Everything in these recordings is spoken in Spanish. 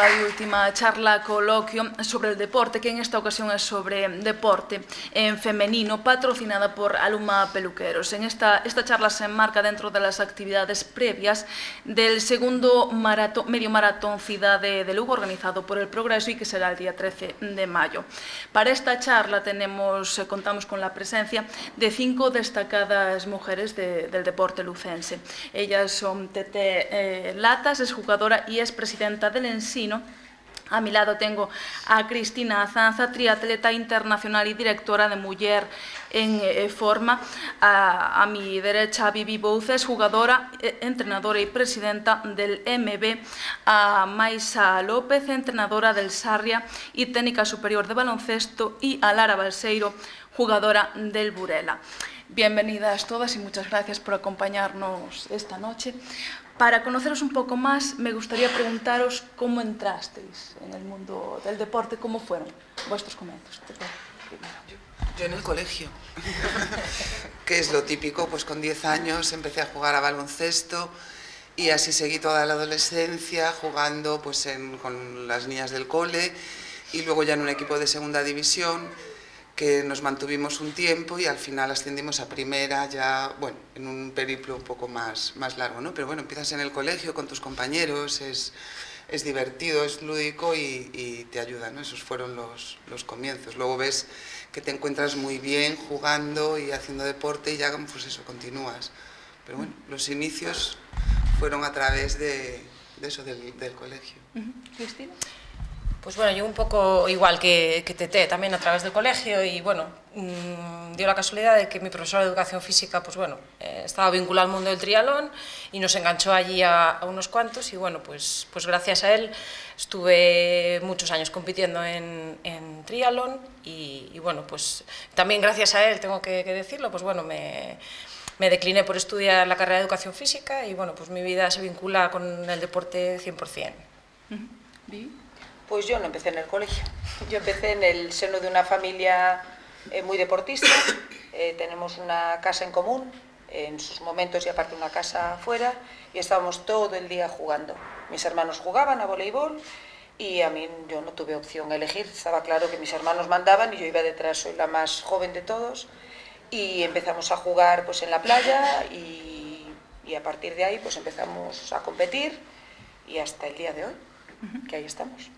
segunda e última charla coloquio sobre el deporte, que en esta ocasión es sobre deporte en femenino, patrocinada por Aluma Peluqueros. Esta charla se enmarca dentro de las actividades previas del segundo medio maratón Cidade de Lugo, organizado por El Progreso y que será el día 13 de mayo. Para esta charla contamos con la presencia de 5 destacadas mujeres del deporte lucense. Ellas son Tete Latas, es jugadora y es presidenta del Ensino. A mi lado tengo a Cristina Azanza, triatleta internacional y directora de Muller en Forma. A mi derecha, Vivi Bouces, jugadora, entrenadora y presidenta del MB. A Maisa López, entrenadora del Sarria y técnica superior de baloncesto. Y a Lara Balseiro, jugadora del Burela. Bienvenidas todas y muchas gracias por acompañarnos esta noche. Para conoceros un poco más, me gustaría preguntaros cómo entrasteis en el mundo del deporte, cómo fueron vuestros comienzos. Yo en el colegio, que es lo típico, pues con 10 años empecé a jugar a baloncesto y así seguí toda la adolescencia jugando pues con las niñas del cole y luego ya en un equipo de segunda división que nos mantuvimos un tiempo y al final ascendimos a primera ya, bueno, en un periplo un poco más largo, ¿no? Pero bueno, empiezas en el colegio con tus compañeros, es divertido, es lúdico y te ayuda, ¿no? Esos fueron los comienzos. Luego ves que te encuentras muy bien jugando y haciendo deporte y ya, pues eso, continúas. Pero bueno, los inicios fueron a través de eso, del colegio. ¿Cristina? Pues bueno, yo un poco igual que Tete, también a través del colegio y bueno, dio la casualidad de que mi profesor de educación física, pues bueno, estaba vinculado al mundo del triatlón y nos enganchó allí a unos cuantos y bueno, pues gracias a él estuve muchos años compitiendo en triatlón y bueno, pues también gracias a él, tengo que decirlo, pues bueno, me decliné por estudiar la carrera de educación física y bueno, pues mi vida se vincula con el deporte 100%. ¿Vivi? Pues yo no empecé en el colegio, yo empecé en el seno de una familia muy deportista, tenemos una casa en común, en sus momentos y aparte una casa afuera, y estábamos todo el día jugando. Mis hermanos jugaban a voleibol y a mí yo no tuve opción a elegir, estaba claro que mis hermanos mandaban y yo iba detrás, soy la más joven de todos, y empezamos a jugar pues en la playa y a partir de ahí pues empezamos a competir y hasta el día de hoy, que ahí estamos.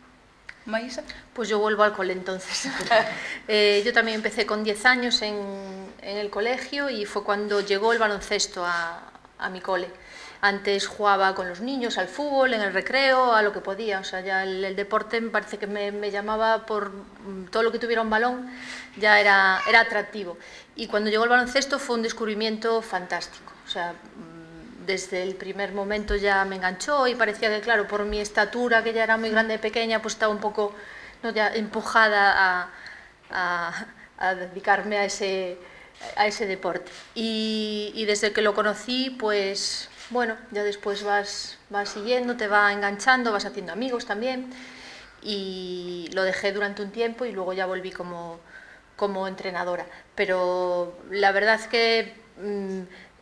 Maisa. Pues yo vuelvo al cole entonces. Yo también empecé con 10 años en el colegio y fue cuando llegó el baloncesto a mi cole. Antes jugaba con los niños al fútbol, en el recreo, a lo que podía. O sea, ya el deporte me parece que me llamaba por todo lo que tuviera un balón, ya era atractivo. Y cuando llegó el baloncesto fue un descubrimiento fantástico. O sea, desde el primer momento ya me enganchó y parecía que, claro, por mi estatura, que ya era muy grande y pequeña, pues estaba un poco, ¿no?, ya empujada a dedicarme a ese deporte. Y desde que lo conocí, pues, bueno, ya después vas siguiendo, te va enganchando, vas haciendo amigos también. Y lo dejé durante un tiempo y luego ya volví como entrenadora. Pero la verdad es que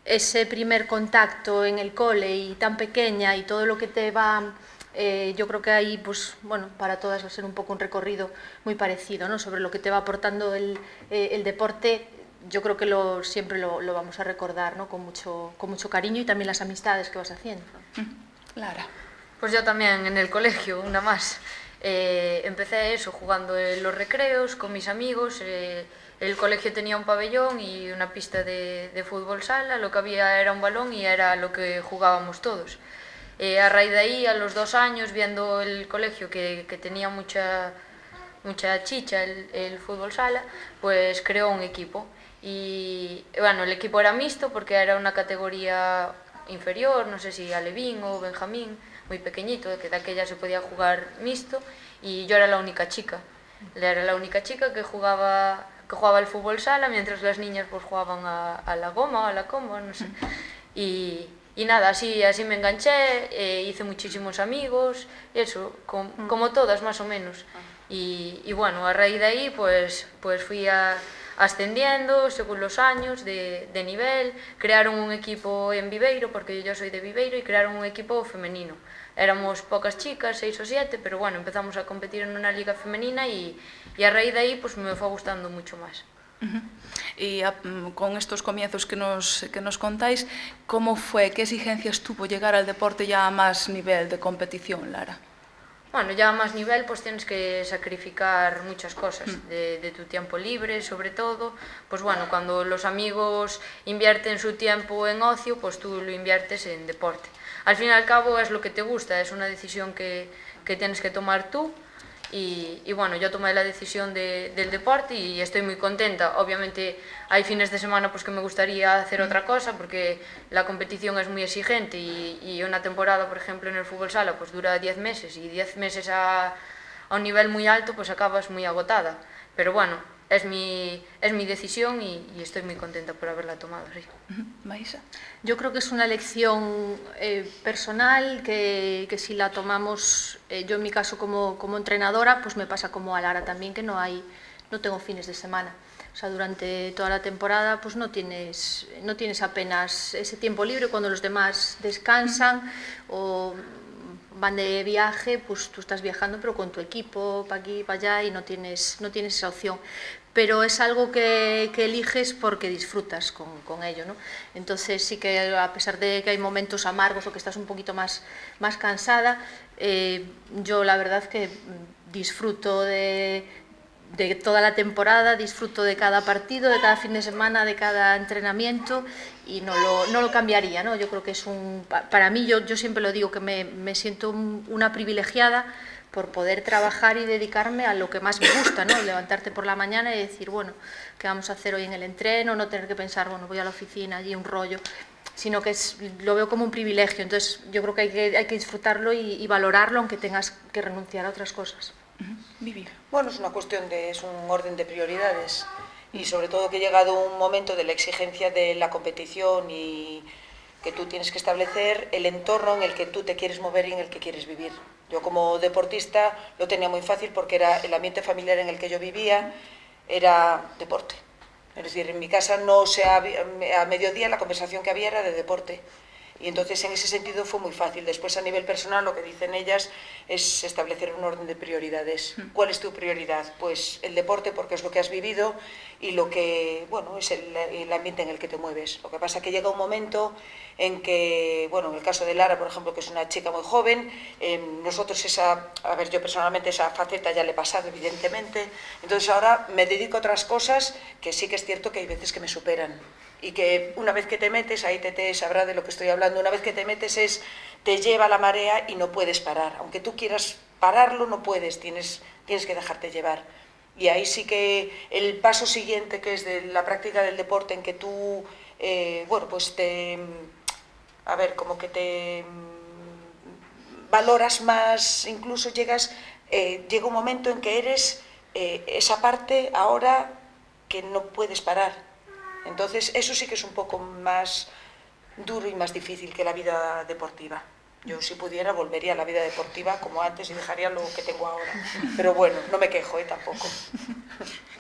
ese primer contacto en el cole y tan pequeña y todo lo que te va, yo creo que ahí, pues bueno, para todas va a ser un poco un recorrido muy parecido, ¿no? Sobre lo que te va aportando el deporte, yo creo que siempre lo vamos a recordar, ¿no? Con mucho cariño y también las amistades que vas haciendo. Lara. Pues yo también en el colegio, una más. Empecé eso, jugando en los recreos con mis amigos. El colegio tenía un pabellón y una pista de fútbol sala, lo que había era un balón y era lo que jugábamos todos. A raíz de ahí, a los 2 años, viendo el colegio que tenía mucha chicha el fútbol sala, pues creó un equipo. Y bueno, el equipo era mixto porque era una categoría inferior, no sé si alevín o benjamín, muy pequeñito, que de aquella se podía jugar mixto, y yo era la única chica. Era la única chica que jugaba al fútbol sala, mientras las niñas pues jugaban a la goma o a la comba, no sé. Y nada, así me enganché, hice muchísimos amigos, eso, como todas más o menos. Y bueno, a raíz de ahí pues fui ascendiendo según los años de nivel, crearon un equipo en Viveiro, porque yo soy de Viveiro, y crearon un equipo femenino. éramos pocas chicas, 6 ou 7, pero bueno, empezamos a competir en una liga femenina y a raíz de ahí pues me fue gustando mucho más. Y con estos comienzos que nos contáis, ¿cómo fue, qué exigencias tuvo llegar al deporte ya a más nivel de competición, Lara? Bueno, ya a más nivel pues tienes que sacrificar muchas cosas de tu tiempo libre, sobre todo. Pues bueno, cuando los amigos invierten su tiempo en ocio, pues tú lo inviertes en deporte. Al fin y al cabo es lo que te gusta, es una decisión que tienes que tomar tú. Y bueno, yo tomé la decisión del deporte y estoy muy contenta. Obviamente hay fines de semana pues que me gustaría hacer otra cosa porque la competición es muy exigente y una temporada, por ejemplo, en el fútbol sala pues dura 10 meses y 10 meses a un nivel muy alto pues acabas muy agotada. Pero bueno, es mi decisión y estoy muy contenta por haberla tomado, sí. Maísa. Yo creo que es una elección personal que si la tomamos, yo en mi caso como entrenadora, pues me pasa como a Lara también, que no tengo fines de semana. O sea, durante toda la temporada pues no tienes apenas ese tiempo libre cuando los demás descansan o van de viaje, pues tú estás viajando pero con tu equipo para aquí y para allá y no tienes esa opción. Pero es algo que eliges porque disfrutas con ello, ¿no? Entonces sí que a pesar de que hay momentos amargos o que estás un poquito más cansada, yo la verdad que disfruto de toda la temporada, disfruto de cada partido, de cada fin de semana, de cada entrenamiento y no lo cambiaría, ¿no? Yo creo que es para mí, yo siempre lo digo, que me siento una privilegiada por poder trabajar y dedicarme a lo que más me gusta, ¿no? Levantarte por la mañana y decir, bueno, ¿qué vamos a hacer hoy en el entreno? No tener que pensar, bueno, voy a la oficina, allí un rollo, sino que lo veo como un privilegio. Entonces yo creo que hay que disfrutarlo y valorarlo, aunque tengas que renunciar a otras cosas. Vivi. Bueno, es una cuestión es un orden de prioridades y sobre todo que ha llegado un momento de la exigencia de la competición y que tú tienes que establecer el entorno en el que tú te quieres mover y en el que quieres vivir. Yo como deportista lo tenía muy fácil porque era el ambiente familiar en el que yo vivía, era deporte. Es decir, en mi casa a mediodía la conversación que había era de deporte. Y entonces en ese sentido fue muy fácil. Después a nivel personal lo que dicen ellas es establecer un orden de prioridades. ¿Cuál es tu prioridad? Pues el deporte porque es lo que has vivido y lo que, bueno, es el ambiente en el que te mueves. Lo que pasa es que llega un momento en que, bueno, en el caso de Lara, por ejemplo, que es una chica muy joven, nosotros yo personalmente esa faceta ya le he pasado, evidentemente. Entonces ahora me dedico a otras cosas que sí que es cierto que hay veces que me superan. Y que una vez que te metes, ahí Tete sabrá de lo que estoy hablando, una vez que te metes te lleva la marea y no puedes parar. Aunque tú quieras pararlo, no puedes, tienes que dejarte llevar. Y ahí sí que el paso siguiente, que es de la práctica del deporte, en que tú, pues como que te valoras más, incluso llega un momento en que eres esa parte ahora que no puedes parar. Entonces, eso sí que es un poco más duro y más difícil que la vida deportiva. Yo, si pudiera, volvería a la vida deportiva como antes y dejaría lo que tengo ahora. Pero bueno, no me quejo, tampoco.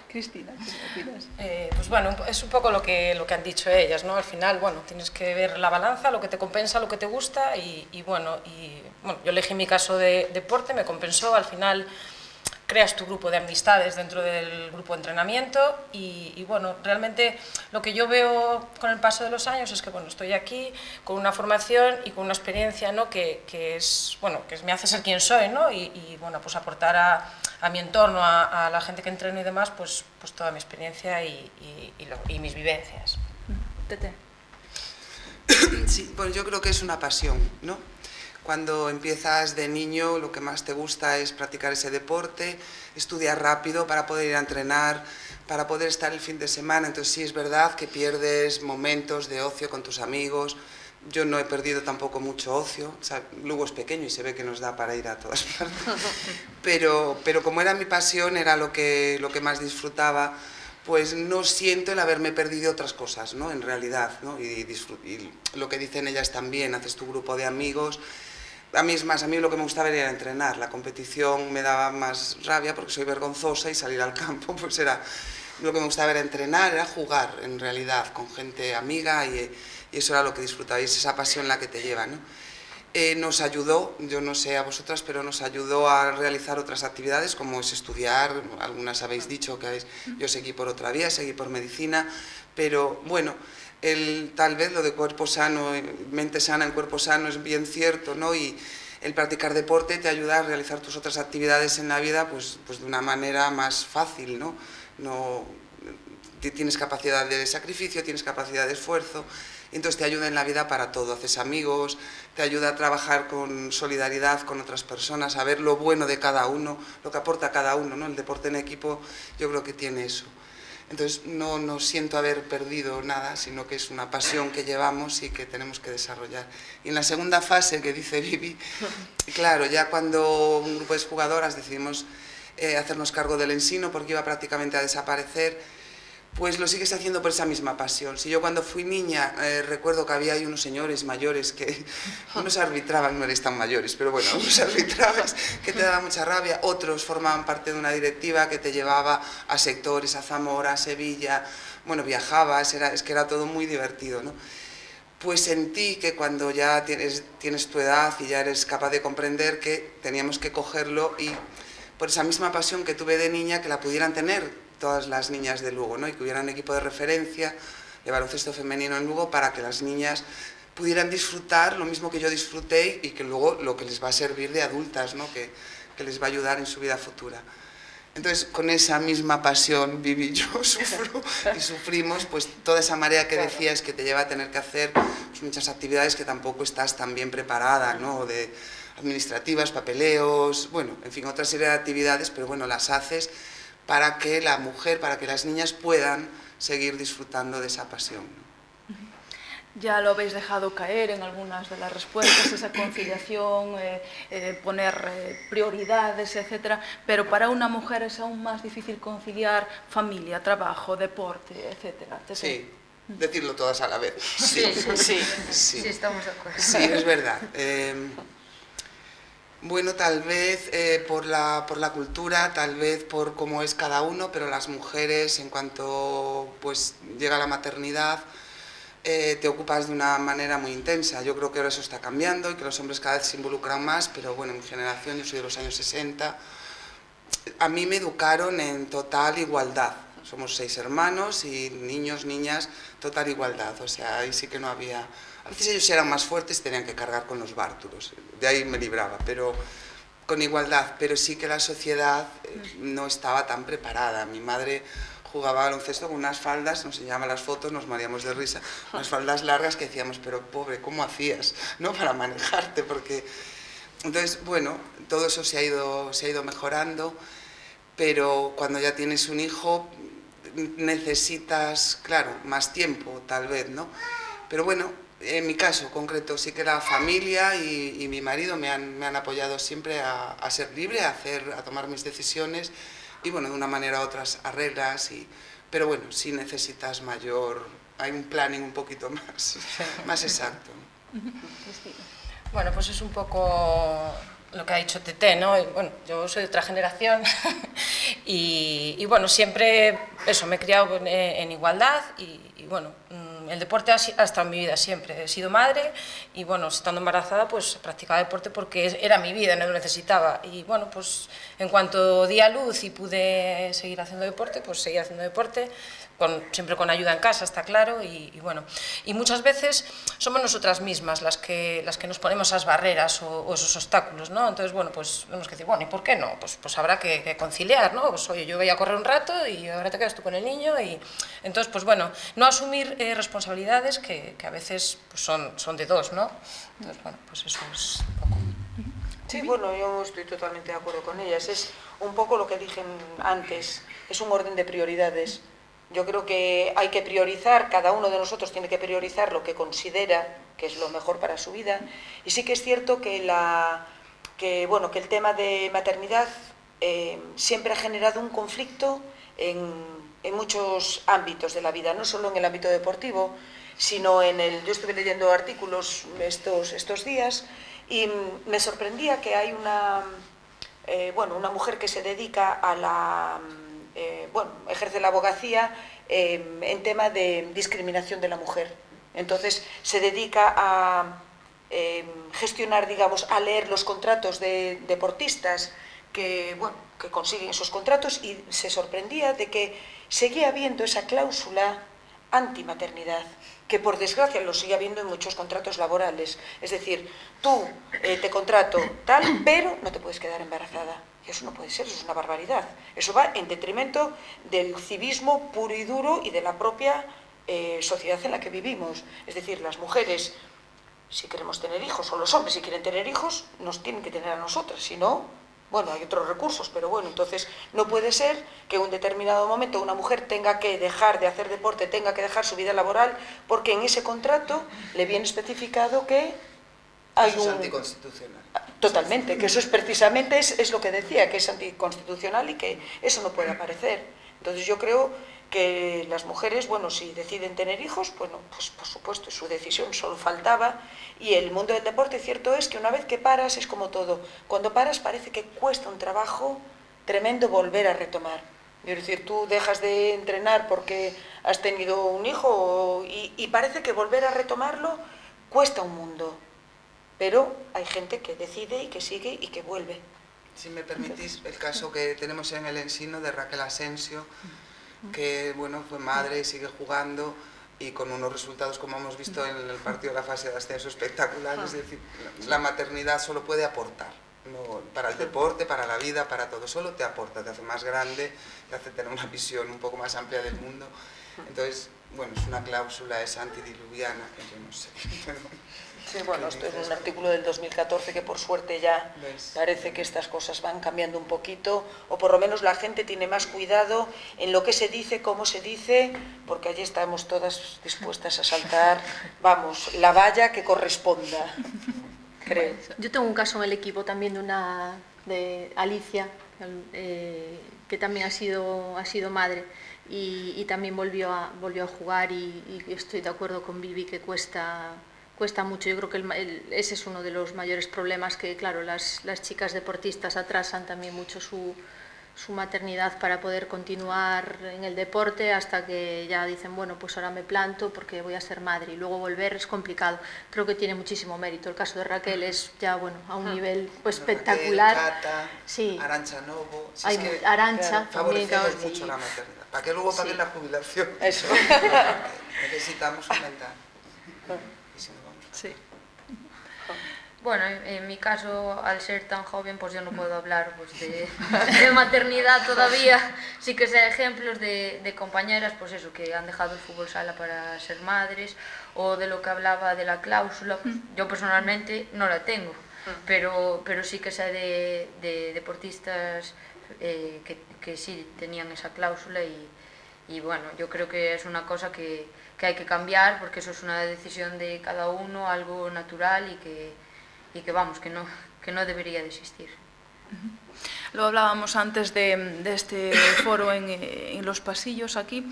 Cristina, ¿qué opinas? Pues bueno, es un poco lo que han dicho ellas, ¿no? Al final, bueno, tienes que ver la balanza, lo que te compensa, lo que te gusta y bueno, yo elegí mi caso de deporte, me compensó, al final creas tu grupo de amistades dentro del grupo de entrenamiento y bueno, realmente lo que yo veo con el paso de los años es que bueno, estoy aquí con una formación y con una experiencia, ¿no? que me hace ser quien soy, ¿no? y bueno, pues aportar a mi entorno, a la gente que entreno y demás, pues toda mi experiencia y mis vivencias. Tete. Sí, pues yo creo que es una pasión, ¿no? Cuando empiezas de niño, lo que más te gusta es practicar ese deporte, estudiar rápido para poder ir a entrenar, para poder estar el fin de semana. Entonces sí es verdad que pierdes momentos de ocio con tus amigos. Yo no he perdido tampoco mucho ocio. O sea, Lugo es pequeño y se ve que nos da para ir a todas partes. Pero como era mi pasión, era lo que más disfrutaba, pues no siento el haberme perdido otras cosas, ¿no? En realidad, ¿no? Y lo que dicen ellas también, haces tu grupo de amigos. A mí es más, a mí lo que me gustaba era entrenar, la competición me daba más rabia porque soy vergonzosa y salir al campo, pues lo que me gustaba era entrenar, era jugar en realidad con gente amiga y eso era lo que disfrutaba y es esa pasión la que te lleva, ¿no? nos ayudó, yo no sé a vosotras, pero nos ayudó a realizar otras actividades como es estudiar, algunas habéis dicho que yo seguí por otra vía, seguí por medicina, pero bueno, tal vez lo de cuerpo sano, mente sana en cuerpo sano es bien cierto, ¿no? Y el practicar deporte te ayuda a realizar tus otras actividades en la vida pues de una manera más fácil, ¿no? Tienes capacidad de sacrificio, tienes capacidad de esfuerzo, y entonces te ayuda en la vida para todo, haces amigos, te ayuda a trabajar con solidaridad con otras personas, a ver lo bueno de cada uno, lo que aporta cada uno, ¿no? El deporte en equipo yo creo que tiene eso. Entonces no siento haber perdido nada, sino que es una pasión que llevamos y que tenemos que desarrollar. Y en la segunda fase que dice Vivi, claro, ya cuando un grupo de jugadoras decidimos hacernos cargo del ensino porque iba prácticamente a desaparecer, pues lo sigues haciendo por esa misma pasión. Si yo cuando fui niña recuerdo que había ahí unos señores mayores que unos arbitraban, no eres tan mayores, pero bueno, unos arbitrabas que te daban mucha rabia, otros formaban parte de una directiva que te llevaba a sectores, a Zamora, a Sevilla, bueno, viajabas, es que era todo muy divertido, ¿no? Pues sentí que cuando ya tienes tu edad y ya eres capaz de comprender que teníamos que cogerlo y por esa misma pasión que tuve de niña que la pudieran tener todas las niñas de Lugo, ¿no? Y que hubiera un equipo de referencia de baloncesto femenino en Lugo para que las niñas pudieran disfrutar lo mismo que yo disfruté y que luego lo que les va a servir de adultas, ¿no? Que les va a ayudar en su vida futura. Entonces, con esa misma pasión Vivi y yo sufro y sufrimos pues toda esa marea que decías que te lleva a tener que hacer pues, muchas actividades que tampoco estás tan bien preparada, ¿no? De administrativas, papeleos, bueno, en fin, otra serie de actividades, pero bueno, las haces para que la mujer, para que las niñas puedan seguir disfrutando de esa pasión. Ya lo habéis dejado caer en algunas de las respuestas, esa conciliación, poner prioridades, etcétera, pero para una mujer es aún más difícil conciliar familia, trabajo, deporte, etcétera. Sí, decirlo todas a la vez. Sí, estamos de acuerdo. Sí, es verdad. Bueno, tal vez por la cultura, tal vez por cómo es cada uno, pero las mujeres, en cuanto pues llega la maternidad, te ocupas de una manera muy intensa. Yo creo que ahora eso está cambiando y que los hombres cada vez se involucran más, pero bueno, en mi generación, yo soy de los años 60, a mí me educaron en total igualdad. Somos 6 hermanos y niños, niñas, total igualdad. O sea, ahí sí que no había... A veces ellos eran más fuertes y tenían que cargar con los bártulos. De ahí me libraba, pero con igualdad. Pero sí que la sociedad no estaba tan preparada. Mi madre jugaba baloncesto con unas faldas, nos enseñaba las fotos, nos moríamos de risa. Unas faldas largas que decíamos, pero pobre, ¿cómo hacías, no, para manejarte? Porque... Entonces, bueno, todo eso se ha ido mejorando, pero cuando ya tienes un hijo necesitas, claro, más tiempo, tal vez, ¿no? Pero bueno, en mi caso concreto, sí que la familia y mi marido me han apoyado siempre a ser libre, a tomar mis decisiones y, bueno, de una manera u otra arreglas, pero bueno, sí necesitas hay un planning un poquito más exacto. Bueno, pues es un poco lo que ha dicho Tete, ¿no? Bueno, yo soy de otra generación y bueno, siempre eso, me he criado en igualdad y bueno, el deporte ha estado en mi vida siempre. He sido madre y bueno, estando embarazada pues practicaba deporte porque era mi vida, no lo necesitaba. Y bueno, pues en cuanto di a luz y pude seguir haciendo deporte, pues seguí haciendo deporte, siempre con ayuda en casa, está claro, y bueno, y muchas veces somos nosotras mismas las que nos ponemos esas barreras o esos obstáculos, ¿no? Entonces, bueno, pues tenemos que decir, bueno, ¿y por qué no? Pues habrá que conciliar, ¿no? Pues oye, yo voy a correr un rato y ahora te quedas tú con el niño y entonces, pues bueno, no asumir responsabilidades que a veces pues son de dos, ¿no? Entonces, bueno, pues eso es un poco... Sí, bueno, yo estoy totalmente de acuerdo con ellas. Es un poco lo que dije antes, es un orden de prioridades. Yo creo que hay que priorizar, cada uno de nosotros tiene que priorizar lo que considera que es lo mejor para su vida. Y sí que es cierto que el tema de maternidad siempre ha generado un conflicto en muchos ámbitos de la vida, no solo en el ámbito deportivo, sino yo estuve leyendo artículos estos días y me sorprendía que hay una mujer que se dedica a ejerce la abogacía en tema de discriminación de la mujer. Entonces se dedica a gestionar, digamos, a leer los contratos de deportistas que, bueno, que consiguen esos contratos, y se sorprendía de que seguía habiendo esa cláusula antimaternidad, que por desgracia lo sigue habiendo en muchos contratos laborales. Es decir, tú te contrato tal, pero no te puedes quedar embarazada. Y eso no puede ser, eso es una barbaridad. Eso va en detrimento del civismo puro y duro y de la propia sociedad en la que vivimos. Es decir, las mujeres, si queremos tener hijos, o los hombres si quieren tener hijos, nos tienen que tener a nosotras, si no, bueno, hay otros recursos, pero bueno, entonces no puede ser que en un determinado momento una mujer tenga que dejar de hacer deporte, tenga que dejar su vida laboral, porque en ese contrato le viene especificado que hay Eso es anticonstitucional. Totalmente, que eso es precisamente es lo que decía, que es anticonstitucional y que eso no puede aparecer. Entonces yo creo que las mujeres, bueno, si deciden tener hijos, bueno, pues por supuesto, es su decisión, solo faltaba. Y el mundo del deporte, cierto es que una vez que paras es como todo. Cuando paras parece que cuesta un trabajo tremendo volver a retomar. Es decir, tú dejas de entrenar porque has tenido un hijo y parece que volver a retomarlo cuesta un mundo. Pero hay gente que decide y que sigue y que vuelve. Si me permitís, el caso que tenemos en el Ensino de Raquel Asensio, que bueno, fue madre y sigue jugando, y con unos resultados, como hemos visto en el partido de la fase de ascenso, espectaculares. Es decir, la maternidad solo puede aportar, no, para el deporte, para la vida, para todo, solo te aporta, te hace más grande, te hace tener una visión un poco más amplia del mundo. Entonces, bueno, es una cláusula, es antidiluviana, que yo no sé. Sí, bueno, esto es un artículo del 2014 que por suerte ya parece que estas cosas van cambiando un poquito, o por lo menos la gente tiene más cuidado en lo que se dice, cómo se dice, porque allí estamos todas dispuestas a saltar, vamos, la valla que corresponda, creo. Yo tengo un caso en el equipo también de Alicia, que también ha sido madre y también volvió a jugar, y estoy de acuerdo con Vivi que cuesta mucho. Yo creo que ese es uno de los mayores problemas, que claro, las chicas deportistas atrasan también mucho su maternidad para poder continuar en el deporte, hasta que ya dicen, bueno, pues ahora me planto porque voy a ser madre, y luego volver es complicado. Creo que tiene muchísimo mérito. El caso de Raquel es ya, bueno, a un nivel pues, espectacular. Raquel, Cata, sí. Arantxa Novo. Si Hay es que, Arantxa, claro, favorecemos también, mucho la maternidad, para que luego paguen la jubilación. Eso. Necesitamos aumentar. Y si no, vamos. Sí. Bueno, en mi caso, al ser tan joven, pues yo no puedo hablar pues, de maternidad todavía. Sí que sé ejemplos de compañeras, pues eso, que han dejado el fútbol sala para ser madres, o de lo que hablaba de la cláusula. Pues, yo personalmente no la tengo, pero sí que sé de deportistas que sí tenían esa cláusula, y bueno, yo creo que es una cosa que hay que cambiar, porque eso es una decisión de cada uno, algo natural, y que vamos, que no debería de existir. Lo hablábamos antes de este foro en los pasillos aquí.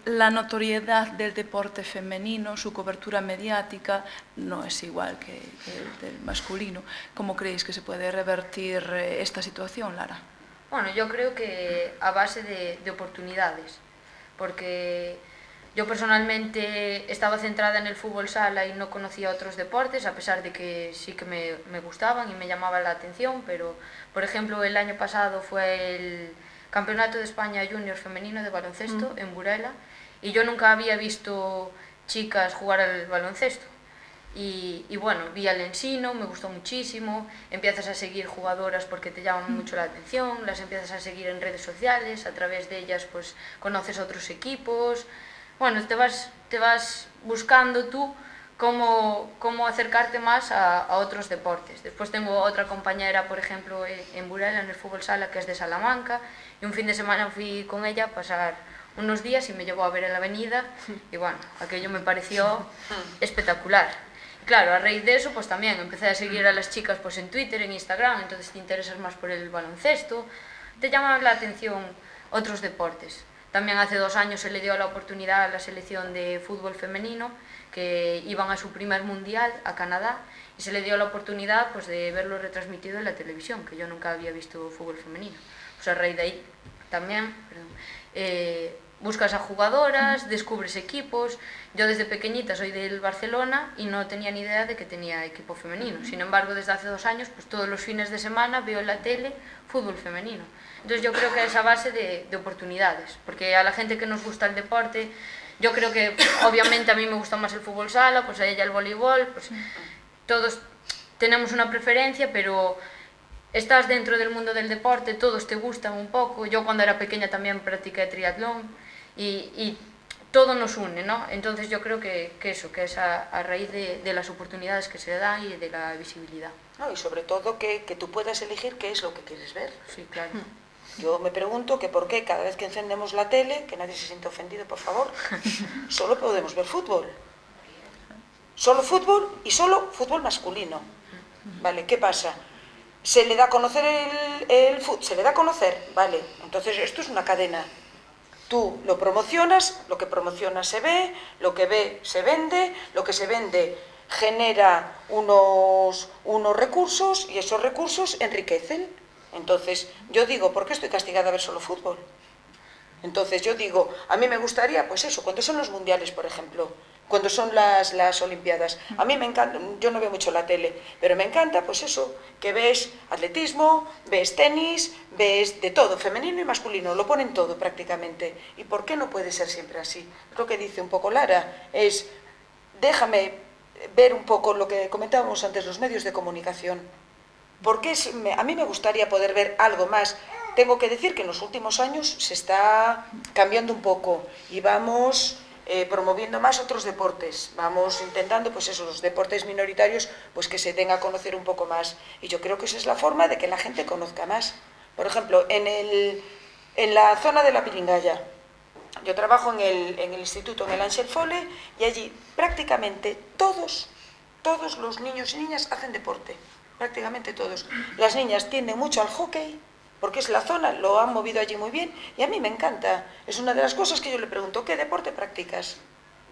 La notoriedad del deporte femenino, su cobertura mediática, no es igual que el del masculino. ¿Cómo creéis que se puede revertir esta situación, Lara? Bueno, yo creo que a base de oportunidades, porque yo personalmente estaba centrada en el fútbol sala y no conocía otros deportes, a pesar de que sí que me gustaban y me llamaban la atención, pero por ejemplo el año pasado fue el Campeonato de España Junior Femenino de baloncesto en Burela, y yo nunca había visto chicas jugar al baloncesto. Y bueno, vi al Ensino, me gustó muchísimo, empiezas a seguir jugadoras porque te llaman mucho la atención, las empiezas a seguir en redes sociales, a través de ellas pues conoces otros equipos. Bueno, te vas buscando tú cómo acercarte más a otros deportes. Después tengo otra compañera, por ejemplo, en Burela, en el fútbol sala, que es de Salamanca, y un fin de semana fui con ella a pasar unos días y me llevó a ver en la avenida, y bueno, aquello me pareció espectacular. Y claro, a raíz de eso, pues también empecé a seguir a las chicas pues en Twitter, en Instagram, entonces te interesas más por el baloncesto, te llaman la atención otros deportes. También hace 2 años se le dio la oportunidad a la selección de fútbol femenino, que iban a su primer mundial a Canadá, y se le dio la oportunidad pues, de verlo retransmitido en la televisión, que yo nunca había visto fútbol femenino. Pues a raíz de ahí también, buscas a jugadoras, descubres equipos. Yo desde pequeñita soy del Barcelona y no tenía ni idea de que tenía equipo femenino. Sin embargo, desde hace 2 años, pues todos los fines de semana veo en la tele fútbol femenino. Entonces yo creo que es a base de oportunidades, porque a la gente que nos gusta el deporte, yo creo que obviamente a mí me gusta más el fútbol sala, pues a ella el voleibol, pues todos tenemos una preferencia, pero estás dentro del mundo del deporte, todos te gustan un poco. Yo cuando era pequeña también practiqué triatlón y todo nos une, ¿no? Entonces yo creo que eso, que es a raíz de las oportunidades que se dan y de la visibilidad. No, y sobre todo que tú puedas elegir qué es lo que quieres ver. Sí, claro. Yo me pregunto que por qué cada vez que encendemos la tele, que nadie se siente ofendido, por favor, solo podemos ver fútbol. Solo fútbol y solo fútbol masculino. ¿Vale? ¿Qué pasa? Se le da a conocer el fútbol, se le da a conocer, ¿vale? Entonces esto es una cadena. Tú lo promocionas, lo que promocionas se ve, lo que ve se vende, lo que se vende genera unos recursos y esos recursos enriquecen. Entonces, yo digo, ¿por qué estoy castigada a ver solo fútbol? Entonces, yo digo, a mí me gustaría, pues eso, cuando son los mundiales, por ejemplo, cuando son las Olimpiadas, a mí me encanta, yo no veo mucho la tele, pero me encanta, pues eso, que ves atletismo, ves tenis, ves de todo, femenino y masculino, lo ponen todo prácticamente. ¿Y por qué no puede ser siempre así? Lo que dice un poco Lara es, déjame ver un poco lo que comentábamos antes, los medios de comunicación. Porque a mí me gustaría poder ver algo más. Tengo que decir que en los últimos años se está cambiando un poco y vamos promoviendo más otros deportes. Vamos intentando, pues eso, los deportes minoritarios, pues que se tenga a conocer un poco más. Y yo creo que esa es la forma de que la gente conozca más. Por ejemplo, en la zona de la Piringaya, yo trabajo en el instituto, en el Ángel Fole, y allí prácticamente todos los niños y niñas hacen deporte. Prácticamente todos. Las niñas tienden mucho al hockey, porque es la zona, lo han movido allí muy bien, y a mí me encanta. Es una de las cosas que yo le pregunto, ¿qué deporte practicas?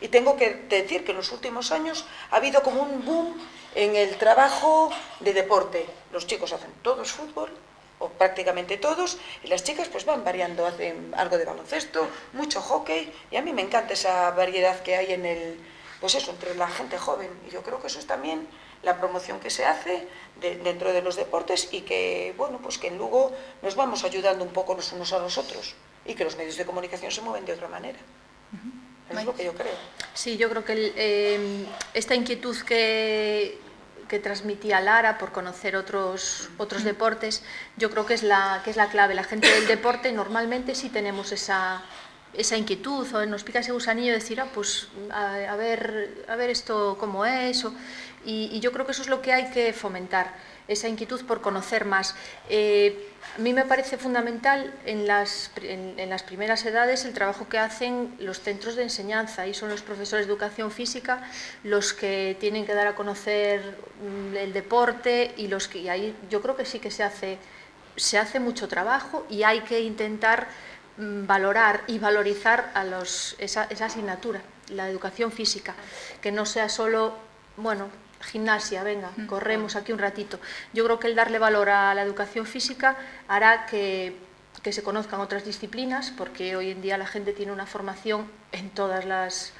Y tengo que decir que en los últimos años ha habido como un boom en el trabajo de deporte. Los chicos hacen todos fútbol, o prácticamente todos, y las chicas pues van variando, hacen algo de baloncesto, mucho hockey, y a mí me encanta esa variedad que hay pues eso, entre la gente joven. Y yo creo que eso es también la promoción que se hace dentro de los deportes y que, bueno, pues que en Lugo nos vamos ayudando un poco los unos a los otros y que los medios de comunicación se mueven de otra manera. Es lo que yo creo. Sí, yo creo que esta inquietud que transmitía Lara por conocer otros deportes, yo creo que es la clave. La gente del deporte normalmente sí tenemos esa inquietud, o nos pica ese gusanillo de decir, pues a ver esto cómo es, y yo creo que eso es lo que hay que fomentar, esa inquietud por conocer más. A mí me parece fundamental en las primeras edades el trabajo que hacen los centros de enseñanza, y son los profesores de educación física los que tienen que dar a conocer el deporte, y ahí yo creo que sí que se hace mucho trabajo, y hay que intentar valorar y valorizar esa asignatura, la educación física, que no sea solo, bueno, gimnasia, venga, corremos aquí un ratito. Yo creo que el darle valor a la educación física hará que se conozcan otras disciplinas, porque hoy en día la gente tiene una formación en todas las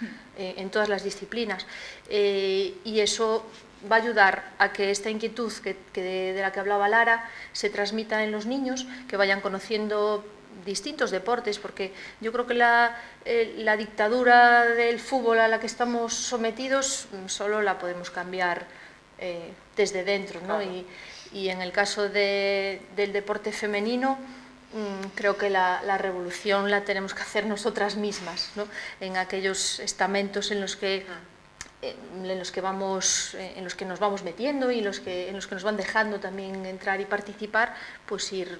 disciplinas, y eso va a ayudar a que esta inquietud de la que hablaba Lara se transmita en los niños, que vayan conociendo distintos deportes, porque yo creo que la dictadura del fútbol a la que estamos sometidos solo la podemos cambiar desde dentro, ¿no? Claro. Y en el caso del deporte femenino, creo que la revolución la tenemos que hacer nosotras mismas, ¿no? En aquellos estamentos en los que nos vamos metiendo y en los que nos van dejando también entrar y participar, pues ir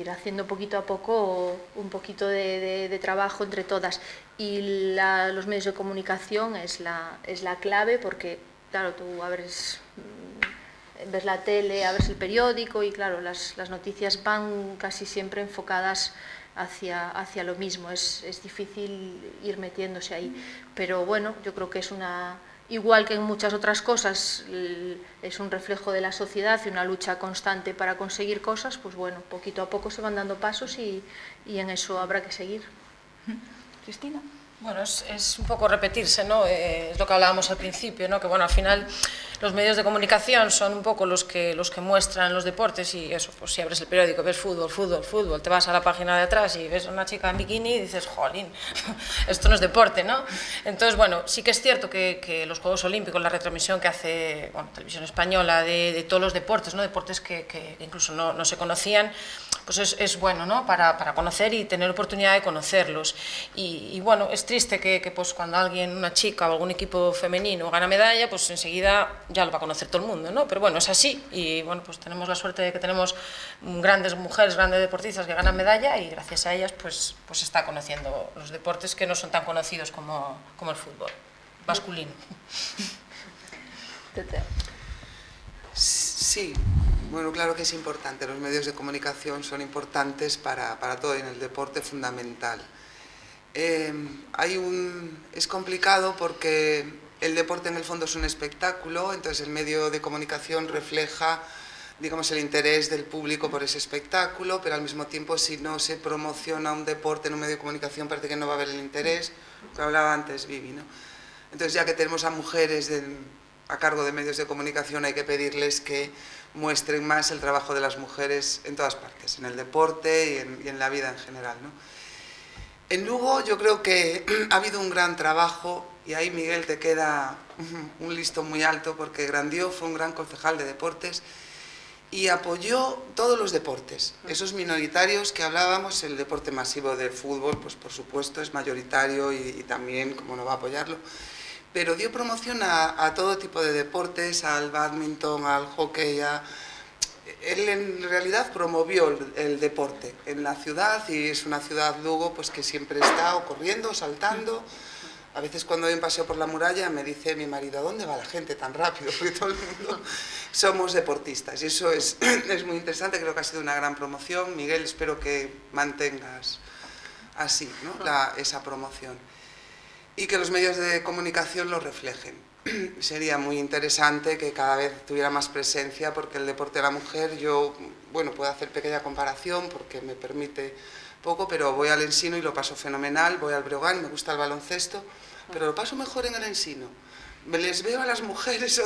haciendo poquito a poco un poquito de trabajo entre todas. Y los medios de comunicación es la clave, porque claro, tú ves la tele, abres el periódico y claro, las noticias van casi siempre enfocadas hacia lo mismo. Es difícil ir metiéndose ahí, pero bueno, yo creo que igual que en muchas otras cosas, es un reflejo de la sociedad y una lucha constante para conseguir cosas, pues bueno, poquito a poco se van dando pasos y en eso habrá que seguir. Cristina. Bueno, es un poco repetirse, ¿no? Es lo que hablábamos al principio, ¿no? Que bueno, al final los medios de comunicación son un poco los que muestran los deportes y eso, pues si abres el periódico, ves fútbol, fútbol, fútbol, te vas a la página de atrás y ves a una chica en bikini y dices, jolín, esto no es deporte, ¿no? Entonces, bueno, sí que es cierto que los Juegos Olímpicos, la retransmisión que hace, bueno, Televisión Española de todos los deportes, ¿no? Deportes que incluso no se conocían, pues es bueno, ¿no? Para conocer y tener oportunidad de conocerlos. Y bueno, es triste que pues cuando alguien, una chica o algún equipo femenino gana medalla, pues enseguida ya lo va a conocer todo el mundo, ¿no? Pero bueno, es así y bueno, pues tenemos la suerte de que tenemos grandes mujeres, grandes deportistas que ganan medalla y gracias a ellas pues se está conociendo los deportes que no son tan conocidos como el fútbol masculino. Sí, bueno, claro que es importante. Los medios de comunicación son importantes para todo y en el deporte fundamental. Es complicado porque el deporte en el fondo es un espectáculo, entonces el medio de comunicación refleja, digamos, el interés del público por ese espectáculo, pero al mismo tiempo si no se promociona un deporte en un medio de comunicación parece que no va a haber el interés, lo que hablaba antes Vivi, ¿no? Entonces ya que tenemos a mujeres a cargo de medios de comunicación hay que pedirles que muestren más el trabajo de las mujeres en todas partes, en el deporte y en la vida en general, ¿no? En Lugo yo creo que ha habido un gran trabajo y ahí Miguel te queda un listón muy alto porque Grandió fue un gran concejal de deportes y apoyó todos los deportes, esos minoritarios que hablábamos, el deporte masivo del fútbol, pues por supuesto es mayoritario y también, como no va a apoyarlo, pero dio promoción a todo tipo de deportes, al bádminton, al hockey, él en realidad promovió el deporte en la ciudad y es una ciudad Lugo pues que siempre está o corriendo o saltando. A veces cuando doy un paseo por la muralla me dice mi marido, ¿a dónde va la gente tan rápido? Porque todo el mundo somos deportistas y eso es muy interesante, creo que ha sido una gran promoción. Miguel, espero que mantengas así, ¿no? esa promoción y que los medios de comunicación lo reflejen. Sería muy interesante que cada vez tuviera más presencia porque el deporte de la mujer, yo, bueno, puedo hacer pequeña comparación porque me permite poco, pero voy al Ensino y lo paso fenomenal, voy al Breogán, me gusta el baloncesto, pero lo paso mejor en el Ensino. Les veo a las mujeres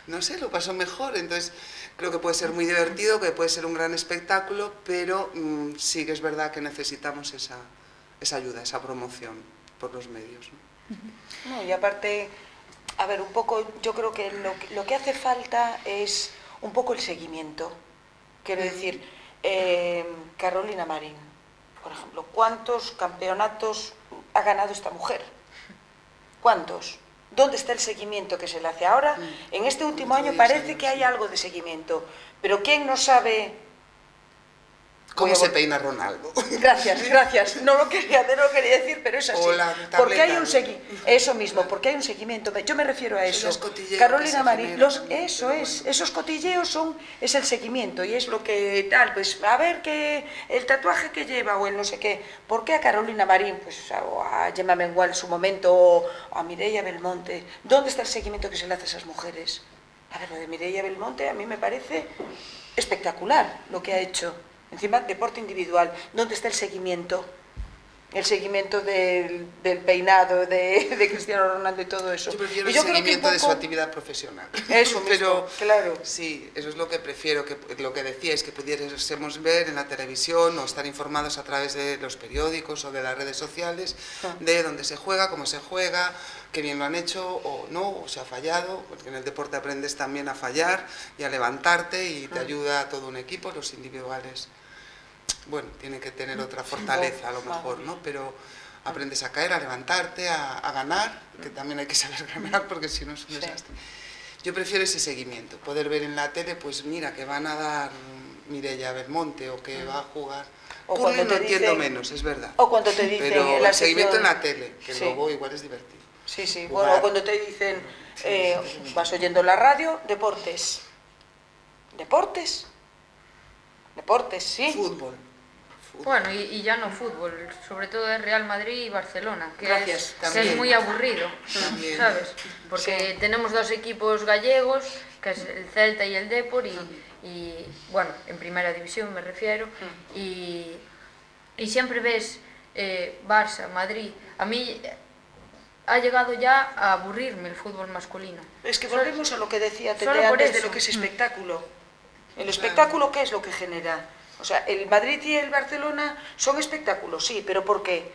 no sé, lo paso mejor, entonces creo que puede ser muy divertido, que puede ser un gran espectáculo, pero sí que es verdad que necesitamos esa ayuda, esa promoción por los medios, ¿no? No, y aparte, a ver, un poco, yo creo que lo que hace falta es un poco el seguimiento. Quiero decir, Carolina Marín, por ejemplo, ¿cuántos campeonatos ha ganado esta mujer? ¿Cuántos? ¿Dónde está el seguimiento que se le hace ahora? En este último año parece que hay algo de seguimiento, pero ¿quién no sabe ¿Cómo se peina Ronaldo? Gracias. No lo quería decir, pero es así. Porque hay un eso mismo, porque hay un seguimiento. Yo me refiero a eso. Carolina Marín, esos cotilleos es el seguimiento y es lo que tal, pues a ver que el tatuaje que lleva o el no sé qué. ¿Por qué a Carolina Marín, pues o a Gemma Mengual en su momento o a Mireia Belmonte? ¿Dónde está el seguimiento que se le hace a esas mujeres? A ver, lo de Mireia Belmonte a mí me parece espectacular lo que ha hecho. Encima, deporte individual. ¿Dónde está el seguimiento? El seguimiento del peinado de Cristiano Ronaldo y todo eso. Yo prefiero el seguimiento de su actividad profesional. Eso mismo, claro. Sí, eso es lo que prefiero, lo que decíais, que pudiésemos ver en la televisión o estar informados a través de los periódicos o de las redes sociales de dónde se juega, cómo se juega, qué bien lo han hecho o no, o se ha fallado, porque en el deporte aprendes también a fallar y a levantarte y te ayuda a todo un equipo, los individuales. Bueno, tienen que tener otra fortaleza a lo mejor, ¿no? Pero aprendes a caer, a levantarte, a ganar, que también hay que saber ganar porque si no es un desastre. Yo prefiero ese seguimiento, poder ver en la tele, pues mira, que van a dar Mireia Belmonte o que va a jugar. O cuando te entiendo menos, es verdad. O cuando te dicen pero el seguimiento en la tele, que luego igual es divertido. Sí, bueno, cuando te dicen, vas oyendo la radio, deportes, sí. Fútbol. Bueno, y ya no fútbol, sobre todo es Real Madrid y Barcelona, que también. Es muy aburrido, También. ¿sabes? Porque tenemos dos equipos gallegos, que es el Celta y el Depor, y bueno, en primera división me refiero, y siempre ves Barça, Madrid. A mí ha llegado ya a aburrirme el fútbol masculino. Es que volvemos a lo que decía Tete Solo por antes de eso. lo que es espectáculo. El espectáculo, ¿qué es lo que genera? O sea, el Madrid y el Barcelona son espectáculos, sí, pero ¿por qué?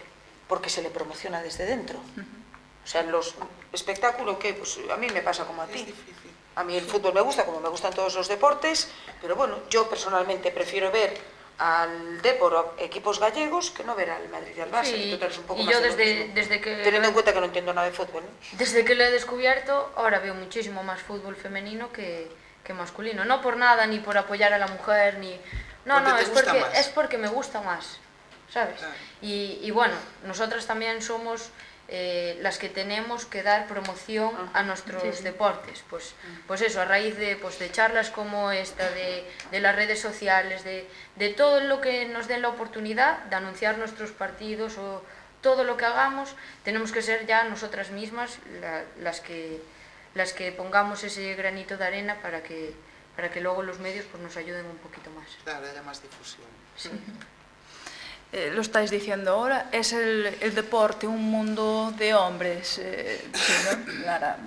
Porque se le promociona desde dentro. O sea, los espectáculos, ¿qué? Pues a mí me pasa como a ti. Es difícil. A mí el fútbol me gusta, como me gustan todos los deportes, pero bueno, yo personalmente prefiero ver al Depor o equipos gallegos que no ver al Madrid y al Barça, Sí, que total es un poco y más yo de lo mismo. desde que... Teniendo en cuenta que no entiendo nada de fútbol, ¿no? Desde que lo he descubierto, ahora veo muchísimo más fútbol femenino que masculino. No por nada, ni por apoyar a la mujer, ni... No, Porque no, te gusta más. es porque me gusta más, ¿sabes? Claro. Y bueno, nosotras también somos las que tenemos que dar promoción a nuestros deportes. Pues eso, a raíz de charlas como esta, de las redes sociales, de todo lo que nos den la oportunidad de anunciar nuestros partidos o todo lo que hagamos, tenemos que ser ya nosotras mismas las que pongamos ese granito de arena para que luego los medios pues, nos ayuden un poquito más. Claro, haya más difusión. Sí. Lo estáis diciendo ahora, es el deporte un mundo de hombres, sí, ¿no? Lara,